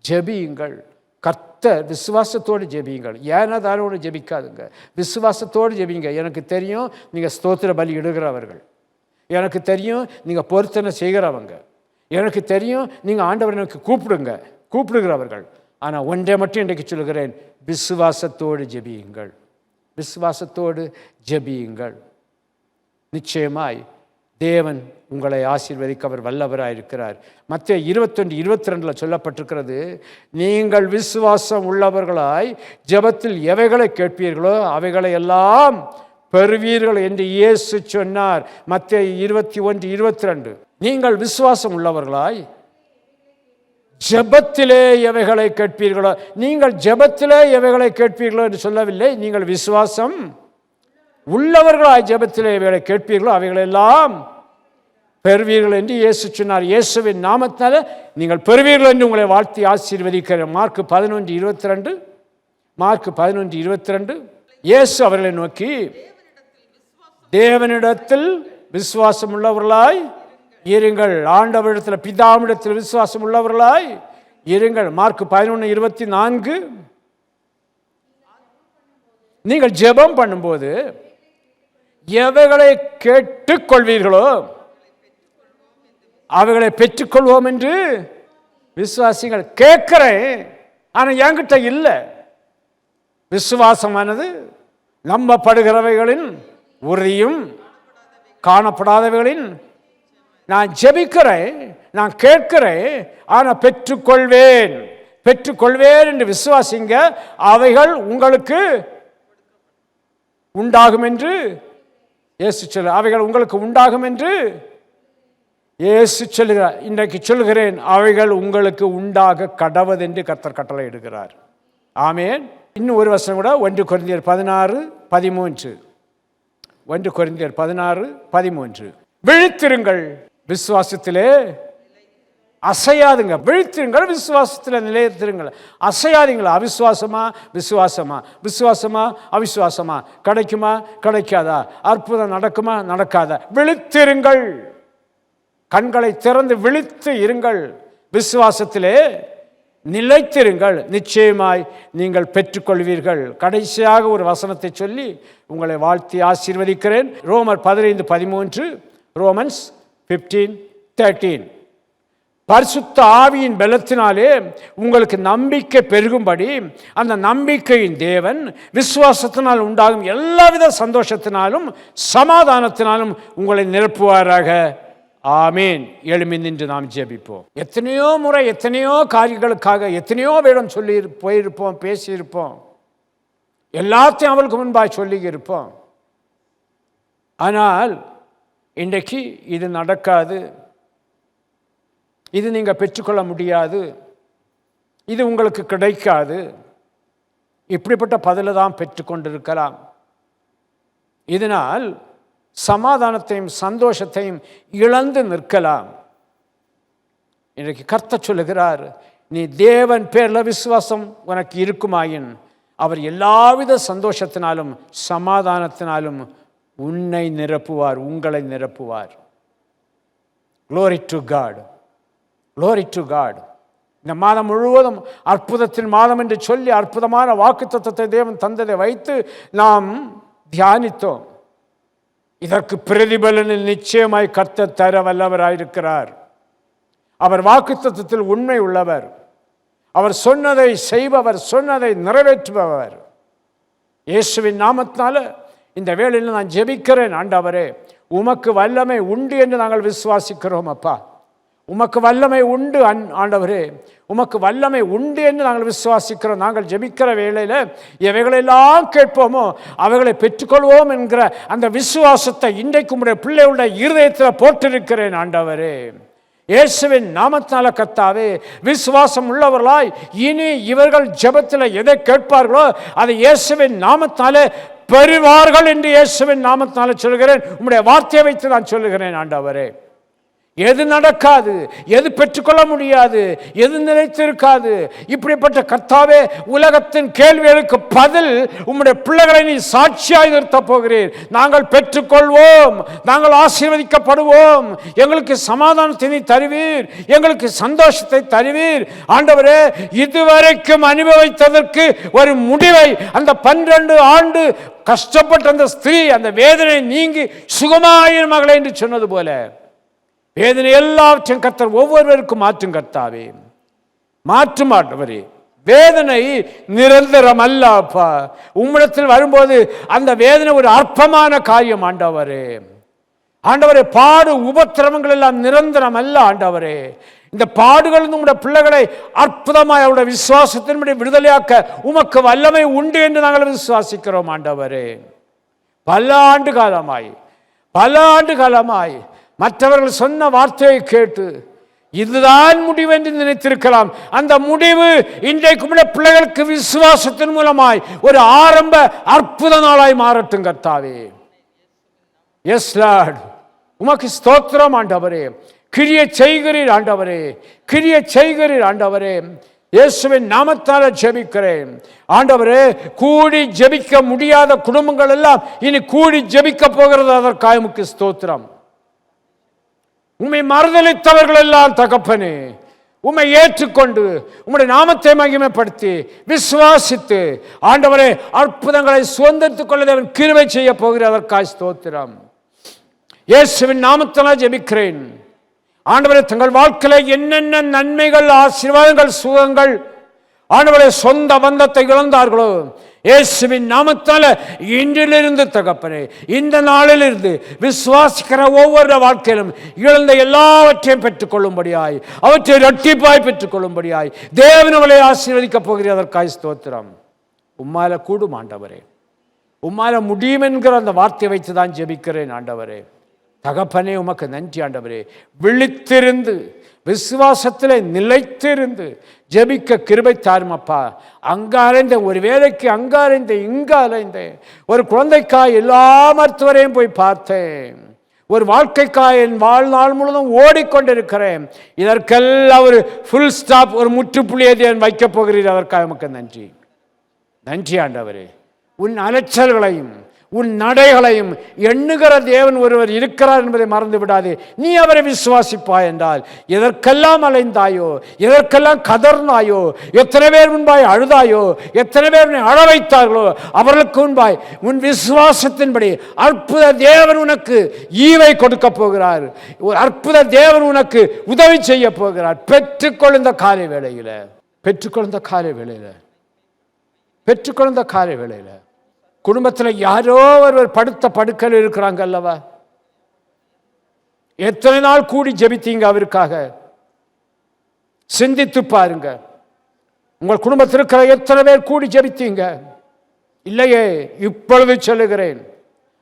ஜெபியுங்கள். கர்த்தர் விசுவாசத்தோடு ஜெபியுங்கள். ஏனதானோடு ஜெபிக்காதுங்க, விசுவாசத்தோடு ஜெபிங்க. எனக்கு தெரியும் நீங்கள் ஸ்தோத்திர பலி இடுகிறவர்கள், எனக்கு தெரியும் நீங்கள் பொருத்தனை செய்கிறவங்க, எனக்கு தெரியும் நீங்கள் ஆண்டவரை எனக்கு கூப்பிடுகிறவர்கள். ஆனால் ஒன்றை மட்டும் இன்றைக்கு சொல்கிறேன், விசுவாசத்தோடு ஜெபியுங்கள். நிச்சயமாய் தேவன் உங்களை ஆசீர்வதிக்க அவர் வல்லவராயிருக்கிறார். மத்தேயு 21:22 சொல்லப்பட்டிருக்கிறது, நீங்கள் விசுவாசம் உள்ளவர்களாய் ஜெபத்தில் எவைகளை கேட்பீர்களோ அவைகளை எல்லாம் பெறுவீர்கள் என்று இயேசு சொன்னார். மத்தேயு 21:22. நீங்கள் விசுவாசம் உள்ளவர்களாய் ஜெபத்திலே எவைகளை கேட்பீர்களோ, நீங்கள் ஜெபத்திலே எவைகளை கேட்பீர்களோ என்று சொல்லவில்லை. நீங்கள் விசுவாசம் உள்ளவர்களாய் ஜெபத்திலே எவைகளை கேட்பீர்களோ அவைகளெல்லாம் பெறுவீர்கள் என்று இயேசு சொன்னார். இயேசுவின் நாமத்தினால நீங்கள் பெறுவீர்கள் என்று உங்களை வாழ்த்தி ஆசீர்வதிக்கிறேன். மார்க் 11:22. இயேசு அவர்களை நோக்கி, தேவனிடத்தில் விசுவாசம் உள்ளவர்களாய் இருங்கள், ஆண்டவரிடத்தில் பிதாவிடத்தில் விசுவாசம் உள்ளவர்களாய் இருங்கள். மார்க் 11:24. நீங்கள் ஜெபம் பண்ணும்போது எவைகளை கேட்டுக்கொள்வீர்களோ அவைகளை பெற்றுக்கொள்வோம் என்று விசுவாசிகள். கேட்கிறேன், ஆனால் என்கிட்ட இல்லை. விசுவாசமானது நம்பப்படுகிறவைகளின் உறுதியும் காணப்படாதவைகளின். நான் ஜெபிக்கிறேன், நான் கேட்கிறேன், ஆனால் பெற்றுக்கொள்வேன். பெற்றுக்கொள்வேன் என்று விசுவாசிங்க, அவைகள் உங்களுக்கு உண்டாகும் என்று இயேசு சொல்ல, அவைகள் உங்களுக்கு உண்டாகும் என்று இயேசு சொல்லுகிறார். இன்றைக்கு சொல்கிறேன், அவைகள் உங்களுக்கு உண்டாக கடவது என்று கர்த்தர் கட்டளை இடுகிறார். ஆமேன். இன்னும் ஒரு வசனம் கூட, 1 கொரிந்தியர் 16:13. 1 கொரிந்தியர் 16:13. விழித்திருங்கள், விசுவாசத்திலே அசையாதுங்க. விழித்திருங்கள், விசுவாசத்தில் நிலைத்திருங்கள், அசையாதீங்களா. அவிசுவாசமா விசுவாசமா, விசுவாசமா அவிசுவாசமா, கிடைக்குமா கிடைக்காதா, அற்புதம் நடக்குமா நடக்காதா, விழித்திருங்கள். கண்களை திறந்து விழித்து இருங்கள், விசுவாசத்திலே நிலைத்திருங்கள், நிச்சயமாய் நீங்கள் பெற்றுக்கொள்வீர்கள். கடைசியாக ஒரு வசனத்தை சொல்லி உங்களை வாழ்த்தி ஆசீர்வதிக்கிறேன். ரோமர் 15:13. ரோமன்ஸ் 15:13. பரிசுத்த ஆவியின் பலத்தினாலே உங்களுக்கு நம்பிக்கை பெருகும்படி அந்த நம்பிக்கையின் தேவன் விசுவாசத்தினால் உண்டாகும் எல்லாவித சந்தோஷத்தினாலும் சமாதானத்தினாலும் உங்களை நிரப்புவாராக. ஆமேன். எழும்பி நின்று நாம் ஜெபிப்போம். எத்தனையோ முறை எத்தனையோ காரியங்களுக்காக எத்தனையோ வேடம் சொல்லி போயிருப்போம், பேசியிருப்போம், எல்லாத்தையும் அவளுக்கு முன்பாக சொல்லி இருப்போம். ஆனால் இன்றைக்கு இது நடக்காது, இது நீங்கள் பெற்றுக்கொள்ள முடியாது, இது உங்களுக்கு கிடைக்காது, இப்படிப்பட்ட பதிலை தான் பெற்றுக்கொண்டிருக்கலாம். இதனால் சமாதானத்தையும் சந்தோஷத்தையும் இழந்து நிற்கலாம். இன்றைக்கு கர்த்தர் சொல்லுகிறார், நீ தேவன் பேரில் விசுவாசம் உனக்கு இருக்குமாயின் அவர் எல்லாவித சந்தோஷத்தினாலும் சமாதானத்தினாலும் உன்னை நிரப்புவார், உங்களை நிரப்புவார். Glory to God. Glory to God. இந்த மாதம் முழுவதும் அற்புதத்தின் மாதம் என்று சொல்லி அற்புதமான வாக்குத்தத்தத்தை தேவன் தந்ததை வைத்து நாம் தியானித்தோம். இதற்கு பிரதிபலனில் நிச்சயமாய் கர்த்தர் தர வல்லவராயிருக்கிறார். அவர் வாக்குத்தத்தத்தில் உண்மை உள்ளவர், அவர் சொன்னதை செய்பவர், சொன்னதை நிறைவேற்றுபவர். இயேசுவின் நாமத்தினால இந்த வேளையில் நான் ஜெபிக்கிறேன். ஆண்டவரே, உமக்கு வல்லமை உண்டு என்று நாங்கள் விசுவாசிக்கிறோம். அப்பா, உமக்கு வல்லமை உண்டு ஆண்டவரே, உமக்கு வல்லமை உண்டு என்று நாங்கள் விசுவாசிக்கிறோம். நாங்கள் ஜெபிக்கிற வேளையில் எவைகளெல்லாம் கேட்போமோ அவைகளை பெற்றுக்கொள்வோம் என்கிற அந்த விசுவாசத்தை இன்றைக்கு உம்முடைய பிள்ளைகளுடைய இருதயத்தில் போட்டிருக்கிறேன். ஆண்டவரே, இயேசுவின் நாமத்தினால கர்த்தாவே, விசுவாசம் உள்ளவர்களாய் இனி இவர்கள் ஜெபத்தில் எதை கேட்பார்களோ அதை இயேசுவின் நாமத்தினாலே பெறுவார்கள் என்று இயேசுவின் நாமத்தினால சொல்கிறேன். உம்முடைய வார்த்தையை வைத்து நான் சொல்லுகிறேன். ஆண்டவரே, எது நடக்காது, எது பெற்றுக்கொள்ள முடியாது, எது நிலைத்திருக்காது, இப்படிப்பட்ட கர்த்தாவே, உலகத்தின் கேள்விகளுக்கு பதில் உம்முடைய பிள்ளைகளை நீ சாட்சியாய் நிறுத்தப் போகிறீர். நாங்கள் பெற்றுக்கொள்வோம், நாங்கள் ஆசீர்வதிக்கப்படுவோம், எங்களுக்கு சமாதானத்தை நீ தருவீர், எங்களுக்கு சந்தோஷத்தை தருவீர். ஆண்டவரே, இதுவரைக்கும் அனுபவித்ததற்கு ஒரு முடிவை அந்த 12 ஆண்டு கஷ்டப்பட்ட அந்த ஸ்திரீ அந்த வேதனை நீங்கி சுகமாயிரு மகளே என்று சொன்னது போல வேதனை எல்லாவற்றையும் கர்த்தர் ஒவ்வொருவருக்கும் மாற்றும். கர்த்தாவே, மாற்றும் ஆண்டவரே. வேதனை நிரந்தரம் அல்ல அப்பா. உம்மிடத்தில் வரும்போது அந்த வேதனை ஒரு அற்பமான காரியம். ஆண்டவரே, ஆண்டவரே, பாடு உபத்திரவங்கள் எல்லாம் நிரந்தரம் அல்ல. ஆண்டவரே, இந்த பாடுகள் உங்களுடைய பிள்ளைகளை அற்புதமாய் அவருடைய விசுவாசத்தின்படி விடுதலையாக்க உமக்கு வல்லமை உண்டு என்று நாங்கள் விசுவாசிக்கிறோம். ஆண்டவரே, பல ஆண்டு காலமாய் மற்றவர்கள் சொன்ன வார்த்தையை கேட்டு இதுதான் முடிவு என்று நினைத்திருக்கலாம். அந்த முடிவு இன்றைக்கு பிள்ளைகளுக்கு விசுவாசத்தின் மூலமாய் ஒரு ஆரம்ப அற்புத நாளாய் மாறட்டும். கர்த்தாவே, எஸ் லார்ட், உமக்கு ஸ்தோத்திரம். ஆண்டவரே, கிரியை செய்கிறீர். ஆண்டவரே, கிரியை செய்கிறீர். ஆண்டவரே, இயேசுவின் நாமத்தால ஜெபிக்கிறேன். ஆண்டவரே, கூடி ஜெபிக்க முடியாத குடும்பங்கள் எல்லாம் இனி கூடி ஜெபிக்க போகிறது. அதற்காக உமக்கு ஸ்தோத்திரம். உம்மை மறுதலித்தவர்கள் எல்லாம் தகப்பனே, உம்மை ஏற்றுக்கொண்டு உம்முடைய நாமத்தை மகிமைப்படுத்தி விசுவாசித்து ஆண்டவரே அற்புதங்களை சுதந்திரத்துக் கொள்ள தேவன் கிருபை செய்ய போகிறார். அதற்காக ஸ்தோத்திரம். இயேசுவின் நாமத்தால் ஜெபிக்கிறேன். ஆண்டவரே, தங்கள் வாழ்க்கையில் என்னென்ன நன்மைகள், ஆசீர்வாதங்கள், சுகங்கள், ஆண்டவரே, சொந்த பந்தத்தை இழந்தார்களோ இயேசுவின் நாமத்தால இன்றிலிருந்து தகப்பனே, இந்த நாளிலிருந்து விசுவாசிக்கிற ஒவ்வொரு வாழ்க்கையிலும் இழந்த எல்லாவற்றையும் பெற்றுக்கொள்ளும்படியாய், அவற்றை இரட்டிப்பாய் பெற்றுக்கொள்ளும்படியாய் தேவன் அவளை ஆசீர்வதிக்கப் போகிறீர். அதற்காய் ஸ்தோத்திரம். உம்மால கூடும் ஆண்டவரே, உம்மால முடியும் என்கிற அந்த வார்த்தையை வைத்து தான் ஜெபிக்கிறேன் ஆண்டவரே. தகப்பனே உமக்கு நன்றி ஆண்டவரே. விழித்திருந்து விசுவாசத்தில் நிலைத்திருந்து ஜெபிக்க கிருபை தாருமப்பா. அங்க அலைந்த ஒரு வேலைக்கு அங்க அலைந்த இங்க அலைந்தேன். ஒரு குழந்தைக்காய் எல்லா மருத்துவரையும் போய் பார்த்தேன். ஒரு வாழ்க்கைக்காய் என் வாழ்நாள் முழுவதும் ஓடிக்கொண்டிருக்கிறேன். இதற்கெல்லாம் ஒரு ஃபுல் ஸ்டாப், ஒரு முற்றுப்புள்ளியை வைக்கப் போகிறீர். அதற்காக உமக்கு நன்றி. நன்றி ஆண்டவரே. உன் அலைச்சல்களையும் உன் நடைகளையும் எண்ணுகிற தேவன் ஒருவர் இருக்கிறார் என்பதை மறந்து விடாதே. நீ அவரை விசுவாசிப்பாய் என்றால் எதற்கெல்லாம் அலைந்தாயோ, எதற்கெல்லாம் கதர்னாயோ, எத்தனை பேர் முன்பாய் அழுதாயோ, எத்தனை பேர் அழ வைத்தார்களோ அவர்களுக்கு முன்பாய் உன் விசுவாசத்தின்படி அற்புத தேவன் உனக்கு ஈவை கொடுக்க போகிறார். அற்புத தேவன் உனக்கு உதவி செய்ய போகிறார். பெற்றுக்கொள்ளுந்த காலை வேளையில, பெற்றுக்கொள்ளுந்த காலை வேளையில, பெற்றுக்கொள்ளுந்த காலை வேளையில குடும்பத்தில் யாரோ ஒருவர் படுத்த படுக்கையில் இருக்கிறாங்க அல்லவா? எத்தனை நாள் கூடி ஜெபித்தீங்க அவருக்காக? சிந்தித்து பாருங்க. உங்கள் குடும்பத்தில் இருக்கிற எத்தனை பேர் கூடி ஜெபித்தீங்க? இல்லையே. இப்பொழுது சொல்லுகிறேன்,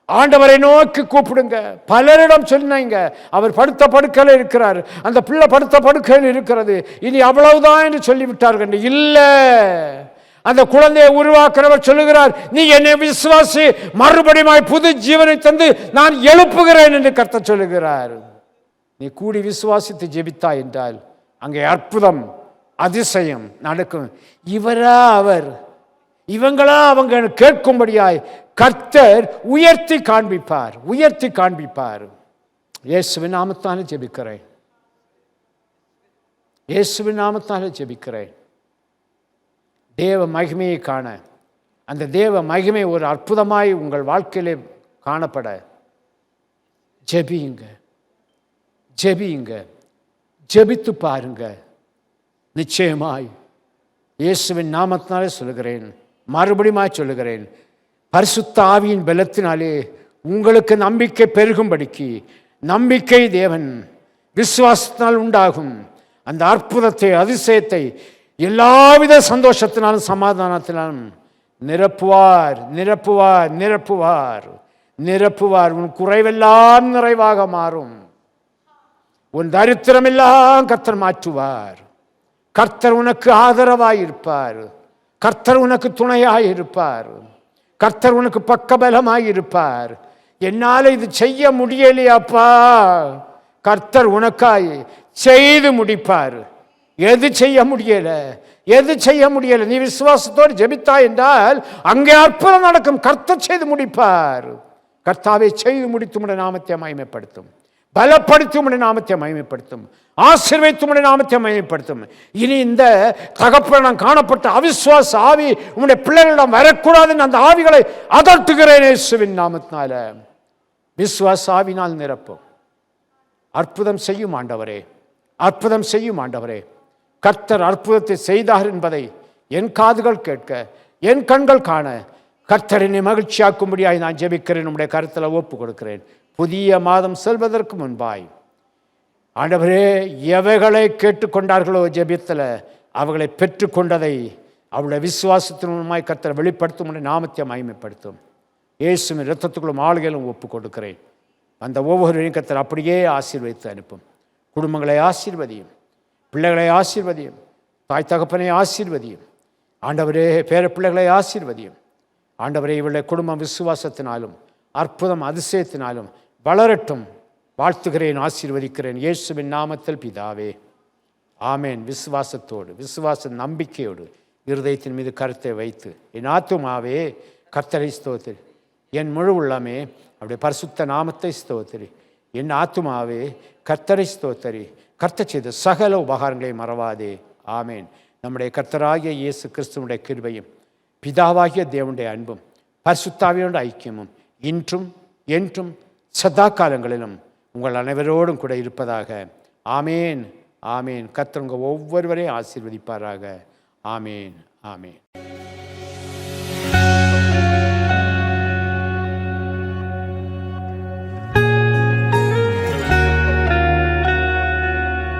ஆண்டவரை நோக்கி கூப்பிடுங்க. பலரிடம் சொன்னீங்க, அவர் படுத்த படுக்கையில் இருக்கிறார், அந்த பிள்ளை படுத்த படுக்கையில் இருக்கிறது, இனி அவ்வளவுதான் என்று சொல்லிவிட்டார்கள். இல்லை, அந்த குழந்தையை உருவாக்குறவர் சொல்லுகிறார், நீ என்னை விசுவாசி, மறுபடியும் புது ஜீவனை தந்து நான் எழுப்புகிறேன் என்று கர்த்தர் சொல்லுகிறார். நீ கூடி விசுவாசித்து ஜெபித்தாய் என்றால் அங்கே அற்புதம் அதிசயம் நடக்கும். இவரா அவர், இவங்களா அவங்க கேட்கும்படியாய் கர்த்தர் உயர்த்தி காண்பிப்பார், உயர்த்தி காண்பிப்பார். இயேசுவின் நாமத்தாலே ஜெபிக்கிறேன், இயேசுவின் நாமத்தாலே ஜெபிக்கிறேன். தேவ மகிமையை காண, அந்த தேவ மகிமை ஒரு அற்புதமாய் உங்கள் வாழ்க்கையிலே காணப்பட ஜெபியுங்க, ஜெபியுங்க, ஜெபித்து பாருங்க. நிச்சயமாய் இயேசுவின் நாமத்தினாலே சொல்லுகிறேன், மறுபடியும் சொல்லுகிறேன், பரிசுத்த ஆவியின் பலத்தினாலே உங்களுக்கு நம்பிக்கை பெருகும்படிக்கு, நம்பிக்கை தேவன் விசுவாசத்தினால் உண்டாகும் அந்த அற்புதத்தை, அதிசயத்தை எல்லாவித சந்தோஷத்தினாலும் சமாதானத்தினாலும் நிரப்புவார், நிரப்புவார், நிரப்புவார், நிரப்புவார். உன் குறைவெல்லாம் நிறைவாக மாறும். உன் தரித்திரமெல்லாம் கர்த்தர் மாற்றுவார். கர்த்தர் உனக்கு ஆதரவாயிருப்பார். கர்த்தர் உனக்கு துணையாயிருப்பார். கர்த்தர் உனக்கு பக்கபலமாயிருப்பார். என்னால் இது செய்ய முடியலையாப்பா, கர்த்தர் உனக்காய் செய்து முடிப்பார். எது செய்ய முடியல, எது செய்ய முடியல, நீ விசுவாசத்தோடு ஜெபித்தாய் என்றால் அங்கே அற்புதம் நடக்கும். கர்த்தர் செய்து முடிப்பார். கர்த்தாவை செய்து முடித்து உம்முடைய நாமத்தை மகிமைப்படுத்தும், பலப்படுத்தி உம்முடைய நாமத்தை மகிமைப்படுத்தும், ஆசீர்வதித்து உம்முடைய நாமத்தை மகிமைப்படுத்தும். இனி இந்த தகப்பனம் காணப்பட்ட அவிசுவாச ஆவி உம்முடைய பிள்ளைகளிடம் வரக்கூடாதுன்னு அந்த ஆவிகளை அதட்டுகிறேன் இயேசுவின் நாமத்தினால. விசுவாச ஆவினால் நிரப்பும். அற்புதம் செய்யும் ஆண்டவரே, அற்புதம் செய்யும் ஆண்டவரே. கர்த்தர் அற்புதத்தை செய்தார் என்பதை என் காதுகள் கேட்க, என் கண்கள் காண, கர்த்தரினை மகிழ்ச்சியாக்கும்படியாய் நான் ஜெபிக்கிறேன். உம்முடைய கருத்தில் ஒப்பு கொடுக்கிறேன். புதிய மாதம் செல்வதற்கு முன்பாய் ஆண்டவரே, எவைகளை கேட்டுக்கொண்டார்களோ ஜெபித்தில் அவர்களை பெற்றுக்கொண்டதை அவருடைய விசுவாசத்தின் மூலமாய் கர்த்தரை வெளிப்படுத்தும், உடைய நாமத்தை மகிமைப்படுத்தும். இயேசுவின் இரத்தத்துக்குள்ளும் ஆளுகளும் ஒப்பு கொடுக்கிறேன். அந்த ஒவ்வொருவரையும் கர்த்தர் அப்படியே ஆசீர்வதித்து அனுப்பும். குடும்பங்களை ஆசீர்வதியும், பிள்ளைகளை ஆசீர்வதியும், தாய் தகப்பனை ஆசீர்வதியும். ஆண்டவரே, பேர பிள்ளைகளை ஆசீர்வதியும். ஆண்டவரே, இவளுடைய குடும்பம் விசுவாசத்தினாலும் அற்புதம் அதிசயத்தினாலும் வளரட்டும். வாழ்த்துகிறேன், ஆசீர்வதிக்கிறேன் இயேசுவின் நாமத்தில் பிதாவே, ஆமேன். விசுவாசத்தோடு, விசுவாச நம்பிக்கையோடு இருதயத்தின் மீது கருத்தை வைத்து, என் ஆத்துமாவே கர்த்தரை ஸ்தோத்திரி, என் முழு உள்ளமே அவருடைய பரிசுத்த நாமத்தை ஸ்தோத்திரி. என் ஆத்துமாவே கர்த்தரை ஸ்தோத்திரி, கர்த்தர் செய்த சகல உபகாரங்களை மறவாதே. ஆமேன். நம்முடைய கர்த்தராகிய இயேசு கிறிஸ்துவனுடைய கிருபையும், பிதாவாகிய தேவனுடைய அன்பும், பரிசுத்தாவியோட ஐக்கியமும் இன்றும் என்றும் சதா காலங்களிலும் உங்கள் அனைவரோடும் கூட இருப்பதாக. ஆமேன், ஆமேன். கர்த்தர் உங்கள் ஒவ்வொருவரையும் ஆசீர்வதிப்பாராக. ஆமேன், ஆமேன்.